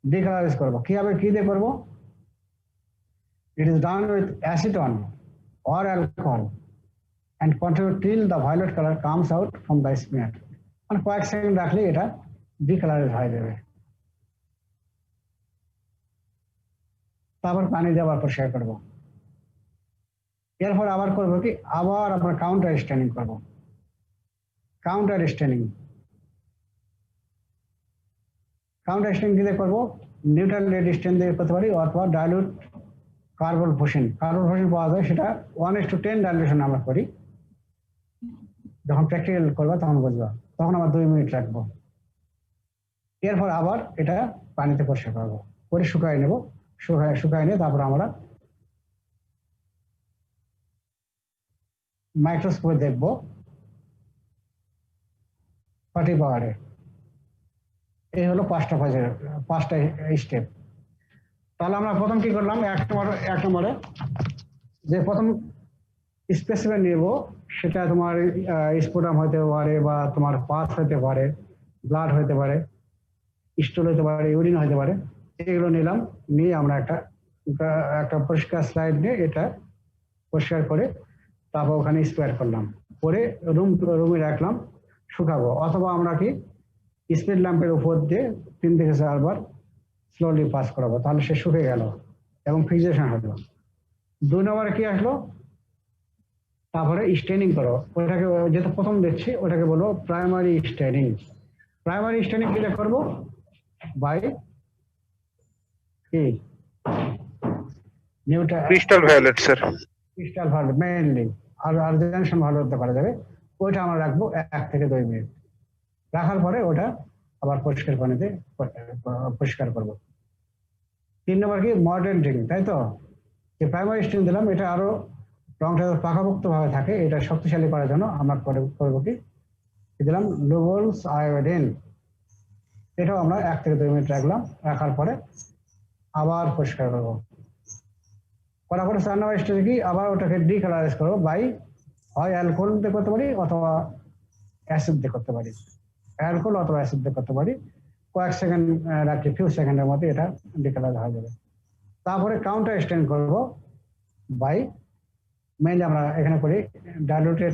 ডিকালারাইজ করবো। কিভাবে, কি দিয়ে করবো, it is done with acetone or alcohol and continue till the violet color comes out from the smear. মানে কয়েক সেকেন্ড রাখলে এটা ডিকালারাইজ হয়ে যাবে। তারপর পানি দিয়ে আবার পরিষ্কার করবো। এরপর আবার করবো কি, আবার আমরা কাউন্টার স্টেনিং করবো। কাউন্টার স্টেনিং দিয়ে করবো, নিউট্রাল রেড স্টেন দিয়ে করতে পারি, অথবা ডাইলুট কার্বন ফোসিন পাওয়া যায়, সেটা 1:10 ডাইলুশন আমরা করি। যখন প্র্যাকটিক্যাল করবো তখন বুঝবো, তখন আবার 2 মিনিট রাখবো। এরপর আবার এটা পানিতে পরিষ্কার করবো, করে শুকাই নেবো, শুকাই নিয়ে তারপর আমরা মাইক্রোস্কোপে দেখবো 40 পাওয়ারে। এই হলো 5টা স্টেপ। তাহলে আমরা প্রথম কি করলাম, 1 নম্বরে যে প্রথম স্পেসিমেন নেব, সেটা তোমার স্পুটাম হতে পারে বা তোমার পাস হতে পারে, ব্লাড হতে পারে, স্টোল হতে পারে, ইউরিন হতে পারে। এগুলো নিলাম, নিয়ে আমরা একটা পরিষ্কার স্লাইড নিয়ে এটা পরিষ্কার করে তারপর ওখানে স্প্রে করলাম, করে রুমে রাখলাম, শুকাবো। অথবা আমরা কি স্পিড ল্যাম্পের উপর দিয়ে 3 থেকে 4 বার স্লোলি পাস করাবো, তাহলে সে শুকে গেল এবং ফিক্সেশন হলো। 2 নম্বরে কি আসলো, তারপরে স্টেনিং করো। ওটাকে যেটা প্রথম দেখছি ওটাকে বলো প্রাইমারি স্টেনিং। প্রাইমারি স্টেনিং কি করবো, বাই কি crystal violet sir. Crystal violet mainly, আর জেনসন ভায়োলেট করা যাবে। ওইটা আমরা রাখবো 1 থেকে 2 মিনিট। রাখার পরে ওটা আবার পরিষ্কার পানিতে পরিষ্কার করবো। 3 নম্বর কি মডার্ন ড্রিং, তাই তো, যে প্রাইমারি স্টেন দিলাম, এটা আরো রংটা পাকাপোক্ত ভাবে থাকে, এটা শক্তিশালী করার জন্য আমরা করবো কি দিলাম লুগোল সায়োডিন। এটাও আমরা 1 থেকে 2 মিনিট রাখলাম, রাখার পরে আবার পরিষ্কার করবো। করার পরে 4 নম্বর স্টেজে কি আবার ওটাকে ডিকালারাইজ করবো বাই হয় অ্যালকোহল দিয়ে করতে পারি অথবা অ্যাসিড দিয়ে করতে পারি, অ্যালকোহল অথবা অ্যাসিড দিয়ে করতে পারি। কয়েক সেকেন্ড রাখি, ফিউ সেকেন্ডের মধ্যে এটা ডিকালার হয়ে যাবে। তারপরে কাউন্টার স্টেন করবো বাই মেইনলি আমরা এখানে করি ডাইলুটেড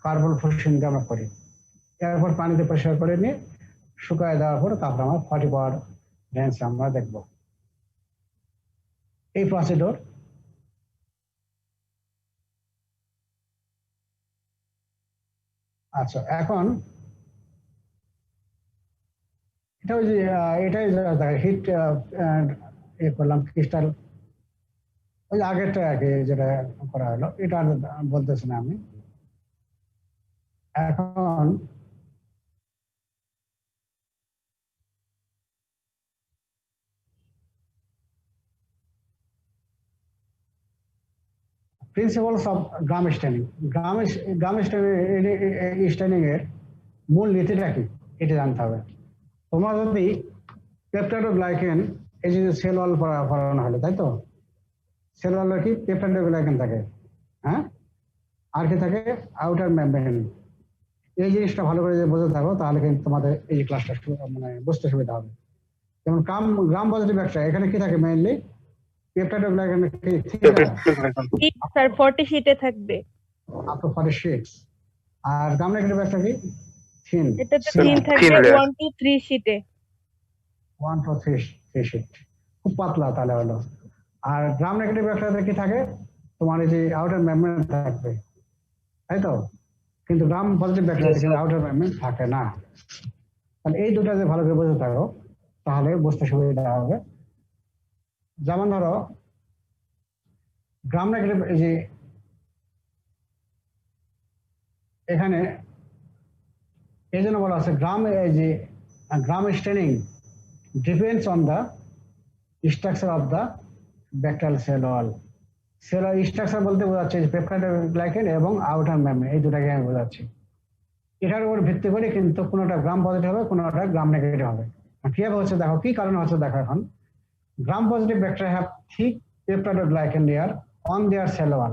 কার্বন ফ্লুশিন দিয়ে আমরা করি। এরপর পানিতে পরিষ্কার করে নিয়ে শুকায় দেওয়ার পর তারপর আমরা 40 পাওয়ার রেঞ্জ আমরা দেখবো। এই প্রসিডিওর আচ্ছা। এখন এটা ওই যে এটাই হিট করলাম ক্রিস্টাল, ওই আগেরটা আর কি যেটা করা হলো, এটা আর বলতেছি না আমি। এখন principles of gram straining. Gram straining এর মূল নীতিটা কি এটা জানতে হবে। তোমরা যদি পেপটাইডোগ্লাইকেন, এই যে সেল ওয়াল পড়ানো হলো তাই তো, সেল ওয়ালে কি পেপটাইডোগ্লাইকেন থাকে, হ্যাঁ, আর কি থাকে আউটার মেমব্রেন। এই জিনিসটা ভালো করে যদি বুঝে থাকো তাহলে কিন্তু তোমাদের এই ক্লাসটা মানে বুঝতে সুবিধা হবে। যেমন গ্রাম পজিটিভ ব্যাকটেরিয়া, এখানে কি থাকে মেইনলি পেপটাইডোগ্লাইকেন স্যার 40 শীটে থাকবে, আপ টু 46। আর গ্রাম নেগেটিভ ব্যাকটেরিয়া কি থিন, এটাতে 3 থাকবে 1 to 3 শীটে, 1 to 3 শীট, খুব পাতলা তাহলে হলো। আর গ্রাম নেগেটিভ ব্যাকটেরিয়াতে কি থাকে তোমার এই যে আউটার মেমব্রেন থাকবে তাই তো, কিন্তু গ্রাম পজিটিভ ব্যাকটেরিয়াতে কিন্তু আউটার মেমব্রেন থাকে না। তাহলে এই দুটো যে ভালো করে বুঝতে থাকো তাহলে বুঝতে সুবিধা হবে। যেমন ধরো গ্রাম নেগেটিভ, এই যে এখানে এই জন্য বলা আছে গ্রাম, এই যে gram staining depends on the structure of the bacterial cell wall. Cell structure বলতে বোঝাচ্ছে পেপটাইডোগ্লাইকেন এবং আউটার মেমব্রেন, এই দুটাকে আমি বোঝাচ্ছি। এটার উপর ভিত্তি করে কিন্তু কোনোটা গ্রাম পজিটিভ হবে, কোনোটা গ্রাম নেগেটিভ হবে। কিভাবে হচ্ছে দেখো, কি কারণে হচ্ছে দেখো। এখন গ্রাম positive bacteria have thick peptidoglycan layer on their cell wall,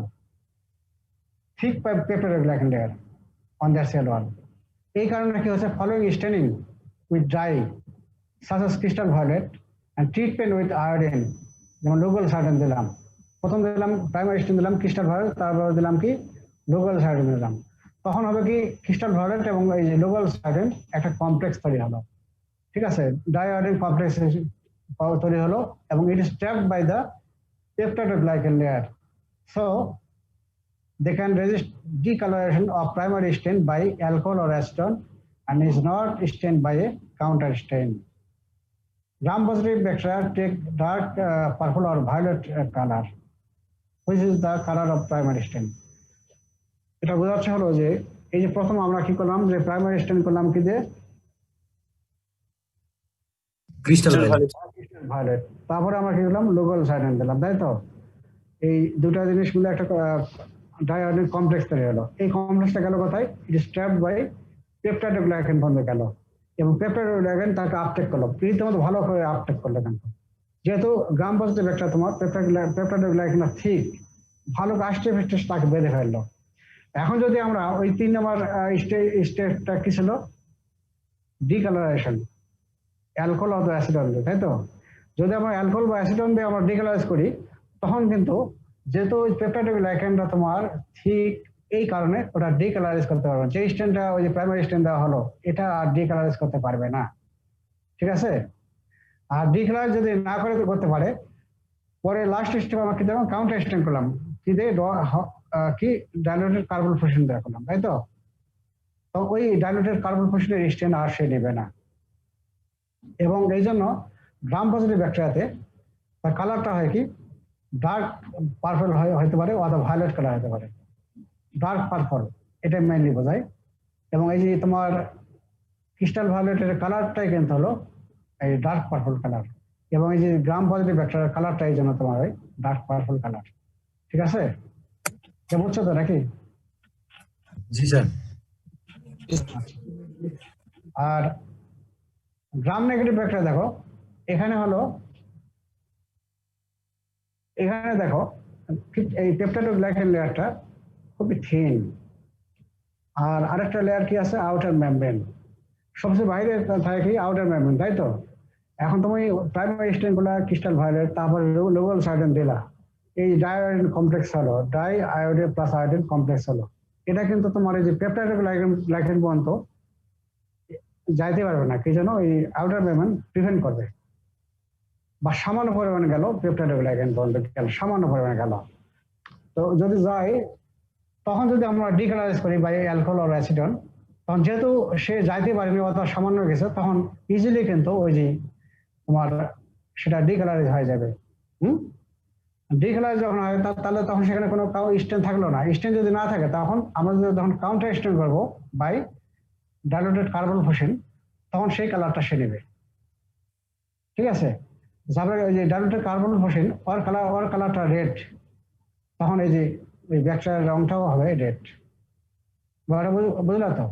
thick peptidoglycan layer on their cell wall. এই কারণে কি হচ্ছে, following straining with dry such as crystal violet and treatment with iodine, যেমন লোকাল সার্টেন দিলাম, প্রথম দিলাম primary স্টেন দিলাম crystal violet, তারপর দিলাম কি লোকাল সার্টেন দিলাম। তখন হবে কি ক্রিস্টাল ভায়োলেট এবং এই যে লোকাল সার্টেন একটা কমপ্লেক্স তৈরি হলো, ঠিক আছে, ডাইআয়োডিন কমপ্লেক্স তৈরি হলো এবং it is trapped by the peptidoglycan layer, so they can resist decoloration of primary stain by alcohol or acetone and is not stained by a counter stain. Gram positive bacteria take dark purple or violet color, which is the color of primary stain. এটা বোঝাচ্ছে হলো যে এই যে প্রথম আমরা কি করলাম, যে প্রাইমারি স্টেন করলাম কি দিয়ে ক্রিস্টাল ভায়োলেট, তারপরে আমরা কি করলাম লোকাল সার্টেন দিলাম, তাই তো। এই দুটা জিনিস মিলে একটা ডাইআয়োডিন কমপ্লেক্স তৈরি হলো। এই কমপ্লেক্সটা গেল কোথায়, it is trapped by peptidoglycan বন্ধ গেল এবং পেপটাইডোগ্লাইকেন তাকে আপটেক করলো, রীতিমতো ভালো করে আপটেক করলো। কিন্তু যেহেতু গ্রাম পজিটিভ একটা তোমার পেপটাইডোগ্লাইকেন ঠিক ভালো কাস্টে ফেস্টেস তাকে বেঁধে ফেললো। এখন যদি আমরা ওই 3 নম্বর স্টেপটা কি ছিল, ডিকালারাইজেশন, অ্যালকোহল অথবা অ্যাসিডন দিয়ে, তাই তো। যদি আমরা অ্যালকোহল বা অ্যাসিডন দিয়ে আমরা ডিকালারাইজ করি তখন কিন্তু যেহেতু ওই পেপটাইডোগ্লাইকেনটা তোমার ঠিক, এই কারণে ওটা ডিকালারাইজ করতে পারবে না। যে স্টেনটা ওই যে প্রাইমারি স্টেন দেওয়া হলো এটা আর ডিকালারাইজ করতে পারবে না, ঠিক আছে। আর ডিকালারাইজ যদি না করে করতে পারে, পরে লাস্ট স্টেপ আমরা কি দেখলাম, কাউন্টার স্টেন করলাম কি দিয়ে, কি ডাইলুটেড কার্বন ফ্লুশিন দেওয়া করলাম, তাই তো। তো ওই ডাইলুটেড কার্বন ফ্লুশিনের স্টেন আর সে নেবে না। এবং এই জন্য গ্রাম পজিটিভ ব্যাকটেরিয়াতে তার কালারটা হয় কি ডার্ক পার্পল হতে পারে অথবা ভায়োলেট কালার হতে পারে, ডার্ক পার্পল এটা মেইনলি বোঝায়। এবং এই যে তোমার ক্রিস্টাল ভায়োলেটের কালারটাই কিন্তু হলো এই ডার্ক পার্পল কালার, এবং এই যে গ্রাম পজিটিভ ব্যাকটেরিয়ার কালারটা এই জন্য তোমার ওই ডার্ক পার্পল কালার, ঠিক আছে। বুঝছো তো নাকি? জি স্যার। আর গ্রাম নেগেটিভ ভেক্টর দেখো এখানে হলো, এখানে দেখো এই পেপটাইডোগ্লাইকান লেয়ারটা খুবই থিন, আর আরেকটা লেয়ার কি আছে, আউটার মেমব্রেন। সবচেয়ে বাইরে থাকে কি আউটার মেমব্রেন, তাই তো? এখন তুমি প্রাইমারি স্ট্রেন গুলা ক্রিস্টাল ভায়োলেট, তারপর লোকাল সাইডেন দিলা, এই ডাইআয়োডিন কমপ্লেক্স হলো, die iodine plus iodine complex হলো, এটা কিন্তু তোমার এই যে পেপটাইডোগ্লাইকান পর্যন্ত যাইতে পারবে না, কি জানো? এই আউটার মেমব্রেন প্রিভেন্ট করবে, বা সামান্য পরিমাণে গেল পেপটাইডোগ্লাইকান পর্যন্ত গেল, সামান্য পরিমাণে গেল। তো যদি যাই তখন যদি আমরা ডিকালারাইজ করি বাই অ্যালকোহল অর অ্যাসিডন, তখন যেহেতু সে যাইতে পারেনি অথবা সামান্য গেছে, তখন ইজিলি কিন্তু ওই যে তোমার সেটা ডিকালারাইজ হয়ে যাবে। ডিকালারাইজ যখন হয় তাহলে তখন সেখানে কোনো স্ট্রেন থাকলো না। স্ট্রেন যদি না থাকে তখন আমরা যদি যখন কাউন্টার স্ট্রেন করবো বাই ডাইলুটেড কার্বন ফুসিন, তখন সেই কালারটা সে নেবে, ঠিক আছে? তারপরে ওই যে ডাইলুটেড কার্বন ফুসিন ওর কালারটা রেড, তখন এই যে এই ব্যাকটেরিয়ার রংটাও হবে রেড। বুঝলা তো?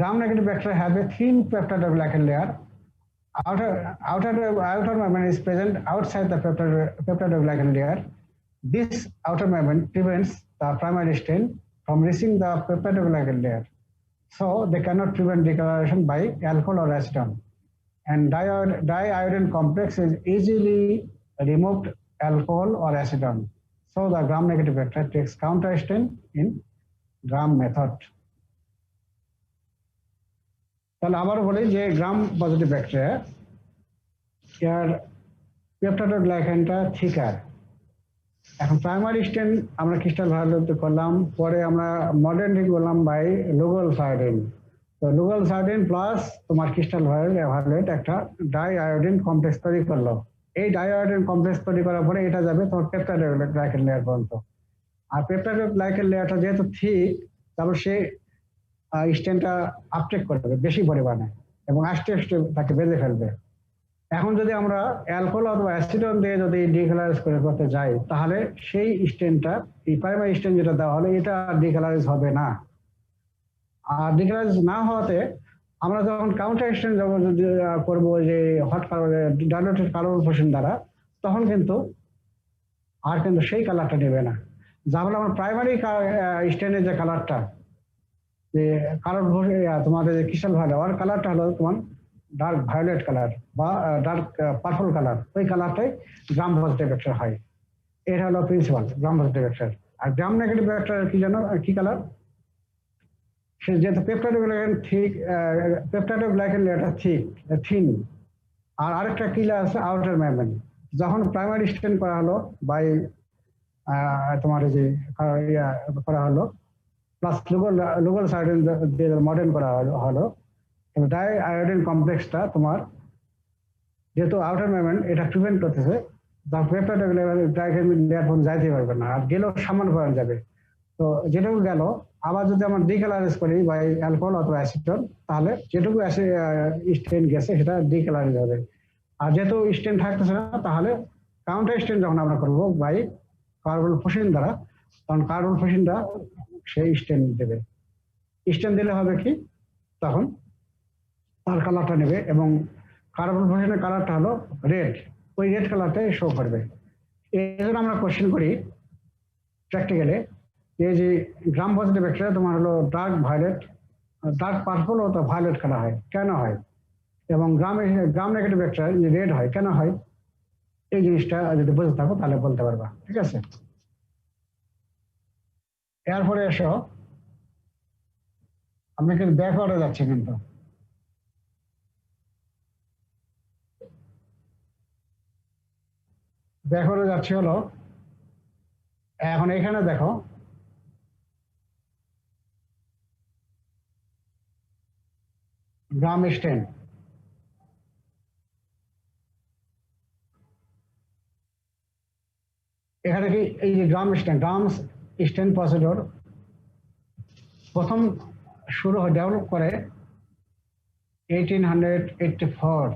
গ্রাম negative bacteria have a thin peptidoglycan layer. Outer membrane is present outside the peptidoglycan layer. This outer membrane prevents the primary stain from reaching the peptidoglycan layer, so they cannot prevent decoloration by alcohol or acetone. And diiodine complex is easily removed alcohol or acetone. So the gram negative vector takes counter stain in gram method. তাহলে আবার বলি যে গ্রাম positive bacteria এর পেপটাইডোগ্লাইকানটা থিকার। এখন primary strain আমরা crystal violet করলাম, পরে আমরা মডার্ন করলাম বাই লোকাল সাইডিন। তো লোকাল সাইডিন প্লাস তোমার ক্রিস্টাল ভায়োলেট একটা ডাই আয়োডিন কমপ্লেক্স তৈরি করলো। এই ডাই আয়োডিন কমপ্লেক্স তৈরি করার পরে এটা যাবে তোমার পেপটাইডোগ্লাইকান লেয়ার পর্যন্ত। আর পেপটাইডোগ্লাইকান লেয়ারটা যেহেতু ঠিক, তারপর সে স্ট্রেনটা আপটেক করবে বেশি পরিমাণে এবং আস্তে আস্তে তাকে বেঁধে ফেলবে। এখন যদি আমরা অ্যালকোহল অথবা অ্যাসিডন দিয়ে যদি ডিকালারাইজ করতে যাই, তাহলে সেই স্ট্রেনটা, এই প্রাইমারি স্ট্রেন যেটা দেওয়া হলো, এটা ডিকালারাইজ হবে না। আর ডিকালারাইজ না হওয়াতে আমরা যখন কাউন্টার স্ট্রেন করবো যে হট ডাইলুটেড কার্বন ফুসিন দ্বারা, তখন কিন্তু আর কিন্তু সেই কালারটা নেবে না। যা হলো আমার প্রাইমারি স্ট্রেনের যে কালারটা, যে কালার তোমাদের যে ক্রিস্টাল ভায়োলেট, ওর কালারটা হলো তোমার ডার্ক ভায়োলেট কালার বা ডার্ক পার্পল কালার, ওই কালারটাই গ্রাম পজিটিভ ভেক্টর হয়। এটা হলো প্রিন্সিপাল গ্রাম পজিটিভ ভেক্টর। আর গ্রাম নেগেটিভ ভেক্টর কি জানো কি কালার? সে যেহেতু পেপটাইডোগ্লাইকান ঠিক, পেপটাইডোগ্লাইকান লেয়ারটা থিন, আর আরেকটা কিলা আছে আউটার মেমব্রেন। যখন প্রাইমারি স্ট্রেন করা হলো বাই তোমার যে করা হলো প্লাস লোকাল সাইডিন দিয়ে মডার্ন করা হলো, ডাই আয়োডিন কমপ্লেক্সটা তোমার যেহেতু আউটার মেমব্রেন এটা প্রিভেন্ট করতেছে, যখন পেপটাইডোগ্লাইকান লেয়ার পর্যন্ত যাইতে পারবে না, আর গেলেও সামান্য পরিমাণ যাবে। তো যেটুকু গেল আবার যদি আমরা ডিকালারাইজ করি বা অ্যালকোহল অথবা অ্যাসিডন, তাহলে যেটুকু স্ট্রেন গেছে সেটা ডিকালারাইজ হবে। আর যেহেতু স্ট্রেন থাকতেছে না, তাহলে কাউন্টার স্ট্রেন যখন আমরা করবো বাই কার্বন ফুসিন দ্বারা, তখন কার্বন ফুসিনটা সেই স্ট্রেন দেবে। স্ট্রেন দিলে হবে কি, তখন তার কালারটা নেবে এবং কার্বন ফুসিনের কালারটা হলো রেড, ওই রেড কালারটাই শো করবে। এই জন্য আমরা কোশ্চেন করি প্র্যাকটিক্যালে, এই যে গ্রাম পজিটিভ ব্যাকটেরিয়া তোমার হলো ডার্ক ভায়োলেট, ডার্ক পার্পল অথবা ভায়োলেট কালার হয়, কেন হয়? এবং গ্রাম নেগেটিভ ব্যাকটেরিয়া রেড হয়, কেন হয়? এই জিনিসটা যদি বুঝে থাকো তাহলে বলতে পারবা, ঠিক আছে? এরপরে এসো, আমরা কিন্তু ব্যাকওয়ার্ডে যাচ্ছি, কিন্তু ব্যাকওয়ার্ডে যাচ্ছি হলো এখন এখানে দেখো গ্রাম স্ট্রেন। এখানে কি এই যে গ্রাম স্ট্রেন প্রসিডিওর প্রথম শুরু ডেভেলপ করে 1884,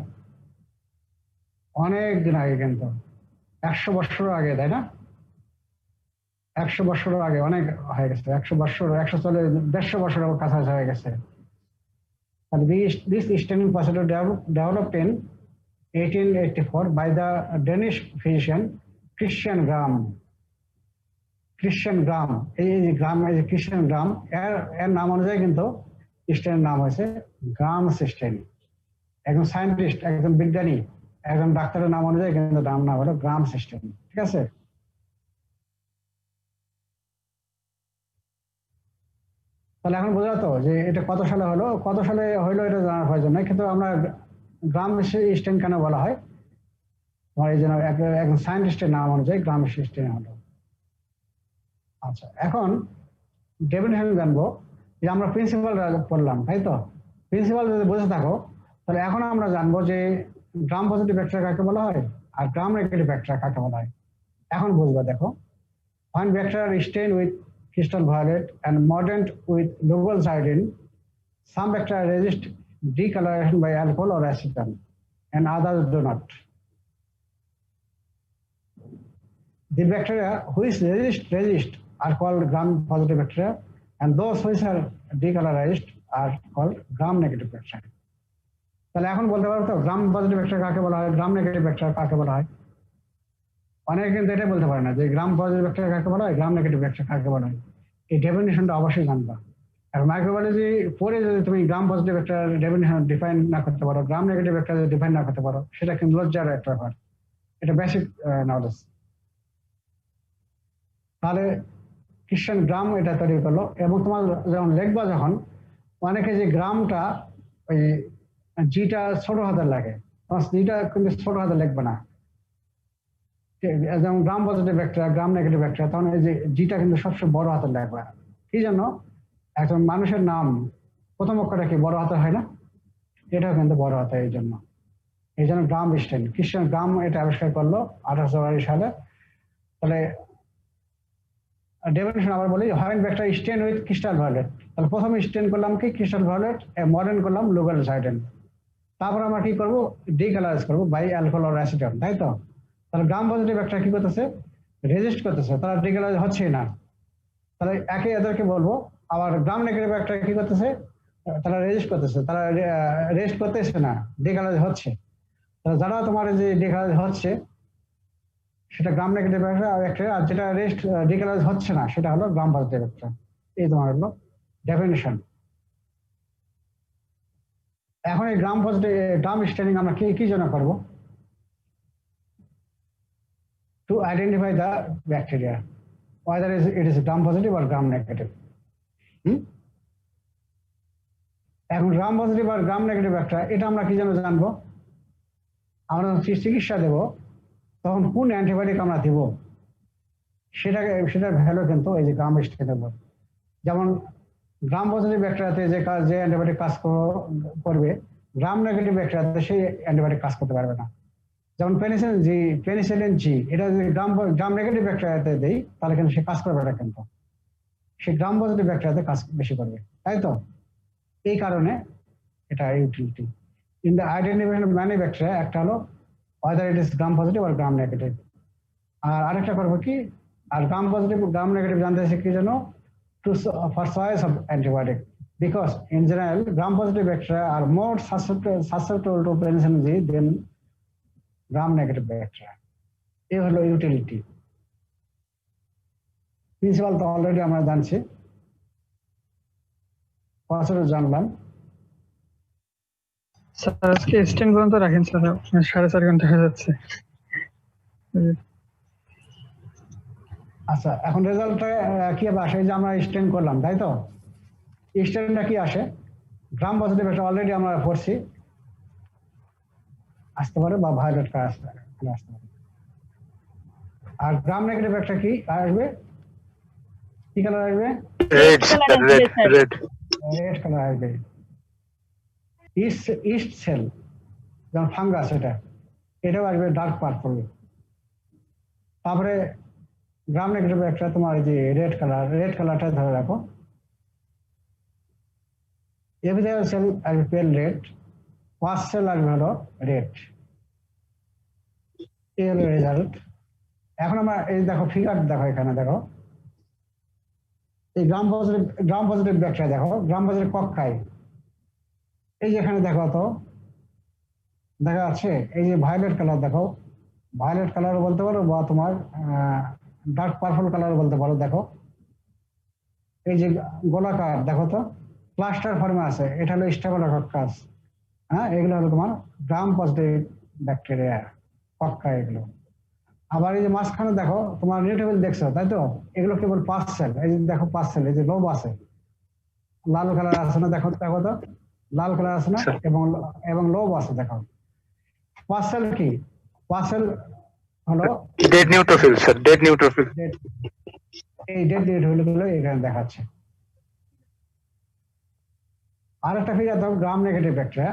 অনেক দিন আগে, কিন্তু 100 বছর আগে, তাই না? 100 বছর আগে অনেক হয়ে গেছে, 100 বছর, 140, 150 বছর কাছাকাছি হয়ে গেছে। And this staining procedure developed in 1884 by the Danish physician Christian Gram. Christian Gram, Christian Gram, এর নাম অনুযায়ী কিন্তু স্টেনের নাম হয়েছে গ্রাম স্টেন। একজন সায়েন্টিস্ট, একজন বিজ্ঞানী, একজন ডাক্তারের নাম অনুযায়ী কিন্তু নাম হলো গ্রাম স্টেন। ঠিক আছে? তাহলে এখন বোঝা তো যে এটা কত সালে হলো, কত সালে হইলো এটা জানার প্রয়োজন নেই, কিন্তু আমরা গ্রাম স্টেন কেন বলা হয়, এই জন্য একজন সায়েন্টিস্টের নাম অনুযায়ী গ্রাম স্টেন হলো। আচ্ছা, এখন ডেফিনেশন জানবো যে আমরা প্রিন্সিপাল পড়লাম, তাই তো? প্রিন্সিপাল যদি বুঝে থাকো তাহলে এখন আমরা জানবো যে গ্রাম পজিটিভ ব্যাকটেরিয়া কাকে বলা হয় আর গ্রাম নেগেটিভ ব্যাকটেরিয়া কাকে বলা হয়। এখন বুঝবো, দেখো, when bacteria are stained with crystal violet and mordant with Lugol iodine, some bacteria resist decoloration by alcohol or acetone and others do not. The bacteria which resist are called gram-positive bacteria, and those which are decolorized are called gram-negative bacteria. তাহলে এখন বলতে পারো তো গ্রাম positive bacteria কাকে বলা হয়, গ্রাম negative bacteria কাকে বলা হয়? অনেকে কিন্তু এটাই বলতে পারে না যে গ্রাম পজিটিভ ব্যাকটেরিয়া কাকে বলা হয়, গ্রাম নেগেটিভ ব্যাকটেরিয়া কাকে বলা হয়। এই ডেফিনেশনটা অবশ্যই জানবা। আর মাইক্রোবায়োলজি পড়ে যদি তুমি গ্রাম পজিটিভ ব্যাকটেরিয়ার ডেফিনেশন ডিফাইন না করতে পারো, গ্রাম নেগেটিভ ব্যাকটেরিয়া ডিফাইন না করতে পারো, সেটা কিন্তু লজ্জার একটা ব্যাপার। এটা বেসিক নলেজ। তাহলে ক্রিশ্চিয়ান গ্রাম এটা তৈরি করলো, এবং তোমার যখন লিখবা, যখন অনেকে যে গ্রামটা ওই জিটা ছোট হাতের লাগে, তোমার জিটা কিন্তু ছোট হাতে লিখবে না। যেমন গ্রাম পজিটিভ ব্যাকটেরিয়া, গ্রাম নেগেটিভ ব্যাকটেরিয়া, তখন এই যে জিটা কিন্তু সবসময় বড় হাতের লিখবে। কি জন্য? একজন মানুষের নাম প্রথম অক্ষরটা কি বড় হাতের হয় না? এটাও কিন্তু বড় হাতের। এই জন্য গ্রাম স্টেন, ক্রিশ্চিয়ান গ্রাম এটা আবিষ্কার করলো 1882 সালে। তাহলে ডেফিনেশন আবার বলি, when bacteria stain with crystal violet, তাহলে প্রথমে স্টেন করলাম কি ক্রিস্টাল ভায়োলেট, মডার্ন করলাম Lugol iodine, তারপর আমরা কি করবো ডিকালারাইজ করবো বাই অ্যালকোহল অর অ্যাসিটন, তাই তো? তাহলে গ্রাম পজিটিভ ব্যাকটেরিয়া কি করতেছে, রেজিস্ট করতেছে, তারা ডিকালারাইজ হচ্ছেই না। তাহলে একে এদেরকে বলবো। আবার গ্রাম নেগেটিভ ব্যাকটেরিয়া কি করতেছে, তারা রেজিস্ট করতেছে, তারা রেস্ট করতেছে না, ডিকালারাইজ হচ্ছে। তাহলে যারা তোমার যে ডিকালারাইজ হচ্ছে সেটা গ্রাম নেগেটিভ ব্যাকটেরিয়া, আর যেটা রেস্ট ডিকালারাইজ হচ্ছে না সেটা হলো গ্রাম পজিটিভ ব্যাকটেরিয়া। এই তোমার হলো ডেফিনেশন। এখন এই গ্রাম পজিটিভ গ্রাম স্টেনিং আমরা কি জন্য করবো? To identify the bacteria whether it is gram positive or gram negative. এখন গ্রাম পজিটিভ আর গ্রাম নেগেটিভ ব্যাকটেরিয়া এটা আমরা কি জন্য জানবো? আমরা চিকিৎসা দেব তখন কোন অ্যান্টিবায়োটিক আমরা দিব সেটার ভ্যালু কিন্তু এই যে গ্রাম স্টেনের উপর। যেমন গ্রাম পজিটিভ ব্যাকটেরিয়াতে যে অ্যান্টিবায়োটিক কাজ করবে, গ্রাম নেগেটিভ ব্যাকটেরিয়াতে সেই অ্যান্টিবায়োটিক কাজ করতে পারবে না। যেমন পেনিসিলিন জি, এটা যদি গ্রাম নেগেটিভ ব্যাকটেরিয়াতে দেই তাহলে কিন্তু সে কাজ করবে না, কিন্তু সে গ্রাম পজিটিভ ব্যাকটেরিয়াতে কাজ বেশি করবে, তাই তো? এই কারণে এটা utility in the identification of many bacteria. একটা হলো whether it is gram positive or gram negative, আর আরেকটা করবো কি, আর গ্রাম পজিটিভ গ্রাম নেগেটিভ জানতে কি জন্য, for choice of antibiotic, because in general gram positive bacteria are more susceptible to penicillin G than gram negative bacteria. এই হলো utility. Principal তো already আমরা জানছি, প্রসেসর জানলাম। স্যার আজকে স্টেন পর্যন্ত রাখেন স্যার, 4.5 ঘন্টা হয়ে যাচ্ছে। আচ্ছা, এখন রেজাল্টটা কি আসে, যে আমরা স্টেন করলাম, তাই তো? স্টেনটা কি আসে, গ্রাম পজিটিভ একটা অলরেডি আমরা পড়ছি, আসতে পারে বা ভায়োলেট কালার আসতে পারে। আর গ্রাম নেগেটিভ একটা কি আসবে, কি কালার আসবে? রেড কালার আসবে। ইস্ট সেল যেমন ফাঙ্গাস, এটাও আসবে ডার্ক পার্পল। তারপরে গ্রাম নেগেটিভ একটা তোমার যে রেড কালারটা ধরে রাখো। এপিথেলিয়াল সেল আসবে পেল রেড, ওয়াস সেল আসবে হলো রেড। এই হলো রেজাল্ট। এখন আমরা এই দেখো ফিগার দেখো, এখানে দেখো এই গ্রাম পজিটিভ ব্যাকটেরিয়া দেখো, গ্রাম পজিটিভ কক্ষায় এই যে এখানে দেখো তো দেখা যাচ্ছে এই যে ভায়োলেট কালার দেখো, ভায়োলেট কালার বলতে পারো বা তোমার ডার্ক পার্পল কালার বলতে পারো। দেখো এই যে গোলাকার দেখো তো ক্লাস্টার ফর্মে আছে, এটা হলো স্টেফিলোকক্কাস। হ্যাঁ, এগুলো হলো তোমার গ্রাম পজিটিভ ব্যাকটেরিয়া কক্কা এগুলো। আবার এই যে মাঝখানে দেখো তোমার নিউট্রোফিল দেখছো তাই তো, এগুলো কেবল পাঁচ সেল। এই যে দেখো পাঁচ সেল, এই যে লোব আছে, লাল কালার আছে না, দেখো দেখো তো লাল কালার আছে না, এবং এবং লোব আছে দেখো। পাঁচ সেল কি? পাঁচ সেল হলো dead neutrophil sir, dead neutrophil. এই ডেড নিউট্রোফিল গুলো এখানে দেখাচ্ছে। আর একটা ফিগার দেখো গ্রাম নেগেটিভ ব্যাকটেরিয়া,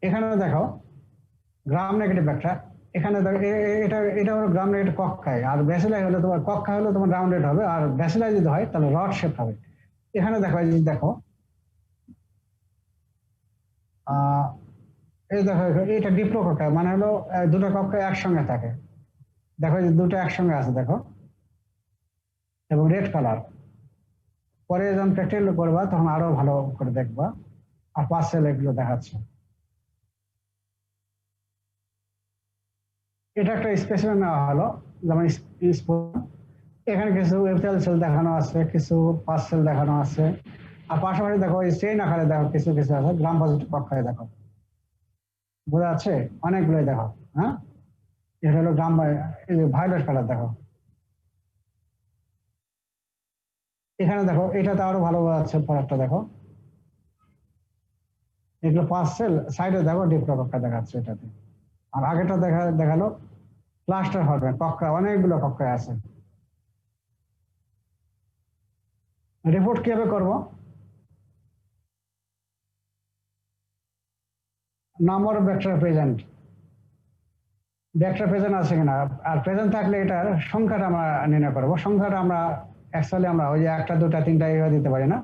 এখানে দেখো গ্রাম নেগেটিভ ব্যাকটেরিয়া, এখানে দেখো এটা এটা হলো গ্রাম নেগেটিভ কক্কাই। আর ব্যাসিলাই হলে তোমার কক্কা হলে তোমার রাউন্ডেড হবে, আর ব্যাসিলাই যদি হয় তাহলে রড শেপ হবে। এখানে দেখো এই যে দেখো এই দেখো এটা ডিপ্লোকক্কা, মানে হলো দুটো কক্কা একসঙ্গে থাকে। দেখো এই যে দুটো একসঙ্গে আছে দেখো, এবং রেড কালার। পরে যখন প্র্যাকটিক্যাল করবা তখন আরো ভালো করে দেখবা। আর পাঁচ সেল এগুলো দেখাচ্ছে। এটা একটা স্পেসিমেন নেওয়া হলো, যেমন এখানে কিছু এপিথেল সেল দেখানো আছে, কিছু পাঁচ সেল দেখানো আছে। আর পাশাপাশি দেখো এই চেইন আকারে দেখো কিছু কিছু আছে গ্রাম পজিটিভ কক্ষায় দেখো, বোঝা যাচ্ছে অনেকগুলোই দেখো। হ্যাঁ, এটা হলো গ্রাম, এই যে ভায়োলেট কালার দেখো। এখানে দেখো এটাতে আরো ভালো বোঝা যাচ্ছে, পরেরটা দেখো এগুলো পাঁচ সেল, সাইডে দেখো ডিপ্লোকক্কা দেখাচ্ছে এটাতে। আর আগেটা দেখালো ক্লাস্টার হবে কক্কা, অনেকগুলো কক্ষায় আছে। রিপোর্ট কিভাবে করবো? Number of bacteria present, bacteria present আছে কিনা, আর প্রেজেন্ট থাকলে এটার সংখ্যাটা আমরা নির্ণয় করবো। সংখ্যাটা আমরা অ্যাকচুয়ালি আমরা ওই যে একটা দুটা তিনটা এইভাবে দিতে পারি না,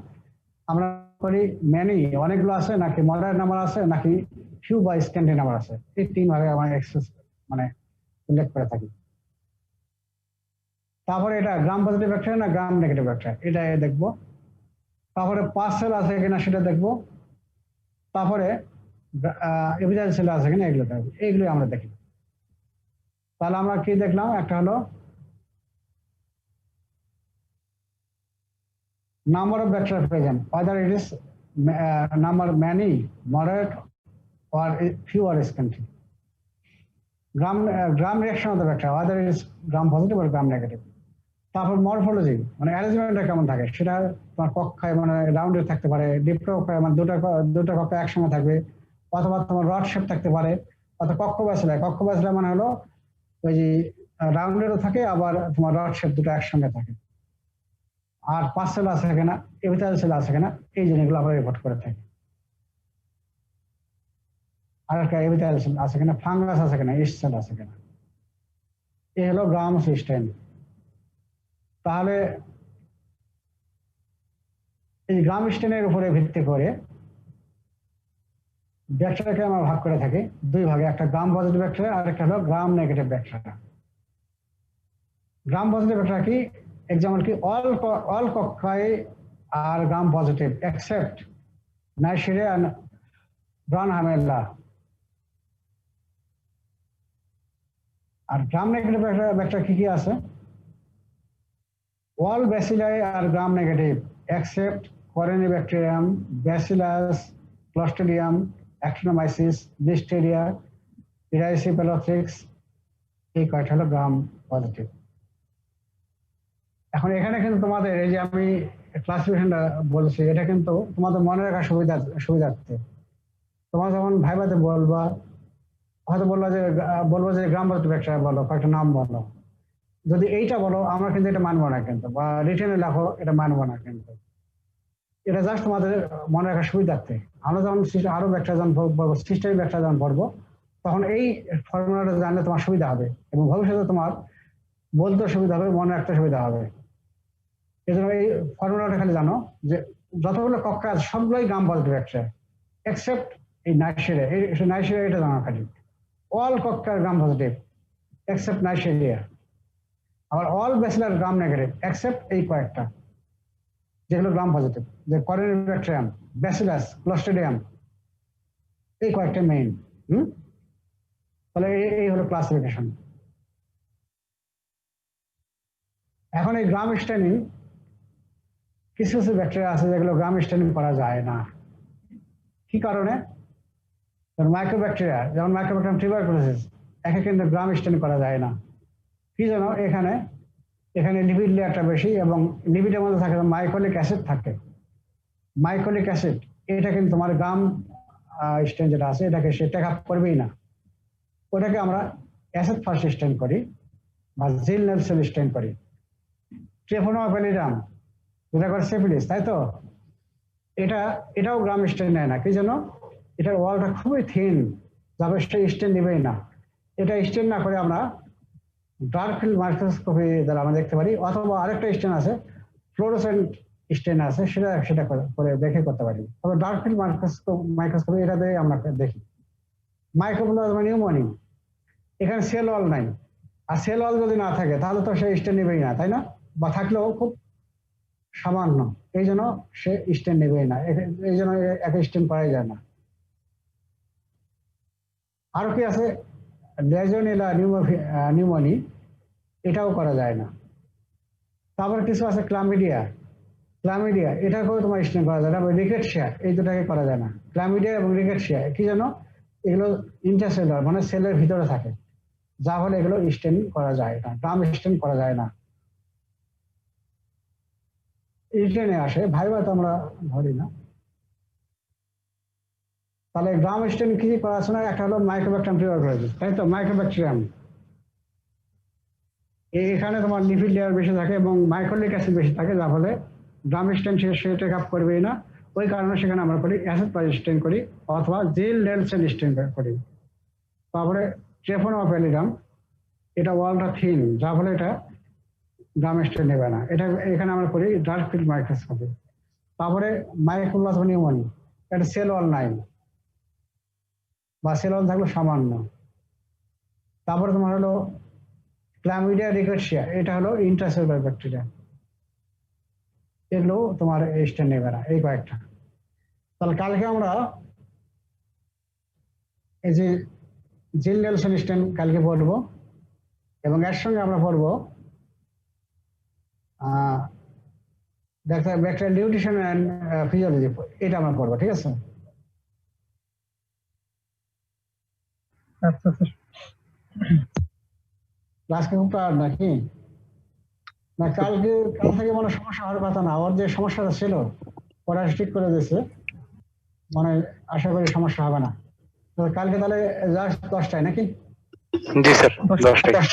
আমরা করি ম্যানি অনেকগুলো আছে, নাকি মডারেট নাম্বার আছে, নাকি ফিউ বা স্ক্যান্ডি নাম্বার আছে। এই তিন ভাগে আমরা মানে উল্লেখ করে থাকি। তারপরে এটা গ্রাম পজিটিভ ব্যাকটেরিয়া না গ্রাম নেগেটিভ ব্যাকটেরিয়া এটা দেখবো। তারপরে পাঁচ সেল আছে কিনা সেটা দেখবো। তারপরে এপিথেলিয়াল সেল আছে কিনা এগুলো দেখবো। এইগুলো আমরা দেখি। তাহলে আমরা কি দেখলাম? একটা হলো number of bacteria present, whether it is number many, moderate, or few or scanty. Gram reaction of the bacteria, whether it is gram positive or gram negative. তারপর মরফোলজি মানে অ্যারেঞ্জমেন্টটা কেমন থাকে, সেটা তোমার কক্ষায় মানে রাউন্ডে থাকতে পারে, ডিপ্লোকক্কায় মানে দুটো কক্ষা একসঙ্গে থাকবে, অথবা তোমার রড শেপ থাকতে পারে, অথবা কক্ষ ব্যাসিলা মানে হলো ওই যে রাউন্ডেরও থাকে, আবার তোমার রড শেপ দুটো একসঙ্গে থাকে। আর পাঁচ সেল আছে কিনা, এপিথেলিয়াল সেল আছে কিনা, এই জিনিসগুলো আমরা রিপোর্ট করে থাকি। আর একটা এপিথেলিয়াল সেল আছে কিনা, ফাঙ্গাস আছে কিনা, ইস্ট সেল আছে কিনা। এই হলো গ্রাম সিস্টেম। তাহলে এই গ্রাম স্টেনের উপরে ভিত্তি করে ব্যাকটেরিয়াকে আমরা ভাগ করে থাকি দুই ভাগে, একটা গ্রাম পজিটিভ ব্যাকটেরিয়া আর একটা হলো গ্রাম নেগেটিভ ব্যাকটেরিয়া। গ্রাম পজিটিভ ব্যাকটেরিয়া কি? এক্সাম্পল কি, all cocci are gram positive except Neisseria and Brunhamella. আর গ্রাম নেগেটিভ ব্যাকটেরিয়া কি কি আছে? all bacilli are gram negative except Corynebacterium, Bacillus, Clostridium, Actinomyces, Listeria, Erysipelotrix, এই কয়টা হলো গ্রাম পজিটিভ। এখন এখানে কিন্তু তোমাদের এই যে আমি ক্লাসিফিকেশনটা বলছি, এটা কিন্তু তোমাদের মনে রাখার সুবিধার্থে। তোমরা যখন ভাইভাতে বলবা, হয়তো বলবো যে গ্রাম পজিটিভ ব্যাকটেরিয়া বলো, কয়েকটা নাম বলো। যদি এইটা বলো আমরা কিন্তু এটা মানবো না, কিন্তু বা রিটেনে লেখো এটা মানবো না, কিন্তু এটা জাস্ট তোমাদের মনে রাখার সুবিধার্থে। আমরা যখন আরো ব্যাকটেরিয়া যখন পড়বো, সিস্টেমিক ব্যাকটেরিয়া যখন পড়বো, তখন এই ফর্মুলাটা জানলে তোমার সুবিধা হবে এবং ভবিষ্যতে তোমার বলতে সুবিধা হবে, মনে রাখতে সুবিধা হবে। এই জন্য এই ফর্মুলাটা খালি জানো যে যতগুলো কক্ষা আছে সবগুলোই গ্রাম পজিটিভ ব্যাকটেরিয়া এক্সেপ্ট এই নাইসেরিয়া। এই নাইসেরিয়া এটা জানা খালি, অল কক্ষার গ্রাম পজিটিভ এক্সেপ্ট নাইসেরিয়া। আবার all bacilli gram negative except এই কয়েকটা যেগুলো গ্রাম পজিটিভ, যে Corynebacterium, Bacillus, Clostridium, এই কয়েকটা মেইন। তাহলে এই হলো ক্লাসিফিকেশন। এখন এই গ্রাম স্টেনিং, কিছু কিছু ব্যাকটেরিয়া আছে যেগুলো গ্রাম স্টেনিং করা যায় না। কি কারণে? মাইক্রোব্যাকটেরিয়া, যেমন মাইক্রোব্যাকটেরিয়াম টিউবারকুলোসিস, একে কিন্তু গ্রাম স্টেনিং করা যায় না। কি জানো, এখানে লিপিড লেয়ারটা বেশি এবং লিপিডের মধ্যে থাকে মাইকোলিক অ্যাসিড থাকে। মাইকোলিক অ্যাসিড এটা কিন্তু তোমার গ্রাম স্টেন যেটা আছে এটাকে সে টেক আপ করবেই না। ওটাকে আমরা অ্যাসিড ফার্স্ট স্টেন করি বা জিল নেলসন স্টেন করি। ট্রেফোনোমা প্যালিডাম যেটা করে সিফিলিস, তাই তো, এটাও গ্রাম স্টেন নেয় না। কি জন্য? এটার ওয়ালটা খুবই থিন, যাবে সে স্টেন নেবেই না। এটা স্টেন না করে আমরা ডার্ক ফিল্ড মাইক্রোস্কোপি দ্বারা আমরা দেখতে পারি, অথবা আরেকটা স্টেন আছে ফ্লোরোসেন্ট স্টেন আছে, সেটা করে দেখে করতে পারি। তবে ডার্ক ফিল্ড মাইক্রোস্কোপি এটা দিয়ে আমরা দেখি। মাইক্রোপ্লাজমা নিউমোনি, এখানে সেল ওয়াল নাই, আর সেল ওয়াল যদি না থাকে তাহলে তো সে স্টেন নেবেই না, তাই না? বা থাকলেও খুব সামান্য, এই জন্য সে স্টেন নেবেই না, এই জন্য একে স্টেন করাই যায় না। আরো কি আছে? লেজনিলা নিউমোনি, এটাও করা যায় না। তারপর কিছু আছে ক্লামিডিয়া, এটাকেও তোমার স্টেন করা যায় না। রিকেটশিয়া, এই দুটাকে করা যায় না। ক্লামিডিয়া এবং রিকেটশিয়া কি জানো, এগুলো ইন্টারসেলার, মানে সেলের ভিতরে থাকে, যা ফলে এগুলো স্টেন করা যায় না, গ্রাম স্টেন করা যায় না। রিটেনে আসে, ভাইবা তো আমরা ধরি না। তাহলে গ্রাম স্টেন কি করা আছে না? একটা হলো মাইক্রোব্যাকটেরিয়াম টিউবারকুলোসিস, তাই তো, মাইক্রোব্যাকটেরিয়াম এখানে তোমার লিপিড লেয়ার বেশি থাকে এবং মাইক্রোলিক অ্যাসিড বেশি থাকে, যার ফলে গ্রাম স্টেন সে টেক আপ করবেই না। ওই কারণে সেখানে আমরা করি অ্যাসিড ফার্স্ট স্টেন করি অথবা জিল নেলসন স্টেন করি। তারপরে ট্রেফোনোমা প্যালিডাম, এটা ওয়ালটা থিন, যার ফলে এটা গ্রাম স্টেন নেবে না, এটা এখানে আমরা করি ডার্ক ফিল্ড মাইক্রোস্কোপি। তারপরে মাইক্রোপ্লাজমা নিউমোনি, এটা সেল ওয়াল নাই বা সেল ওয়াল থাকলে সামান্য। তারপরে তোমার হলো ক্লামিডিয়া রিকেটশিয়া, এটা হলো ইন্ট্রাসেলুলার ব্যাকটেরিয়া, এগুলো তোমার স্টেন নেবে না। এই কয়েকটা। তাহলে কালকে আমরা এই যে জিল নেলসন স্টেন কালকে পড়বো এবং এর সঙ্গে আমরা পড়বো ব্যাকটেরিয়াল নিউট্রিশন অ্যান্ড ফিজিওলজি, এটা আমরা পড়বো, ঠিক আছে? আচ্ছা স্যার। আজকে খুব টায়ার্ড নাকি? না, কাল থেকে মনে সমস্যা হওয়ার কথা না, ওর যে সমস্যাটা ছিল ওরা ঠিক করে দিয়েছে, মানে আশা করি সমস্যা হবে না। তো কালকে তাহলে জাস্ট 10টায় নাকি? जी सर 10টায়।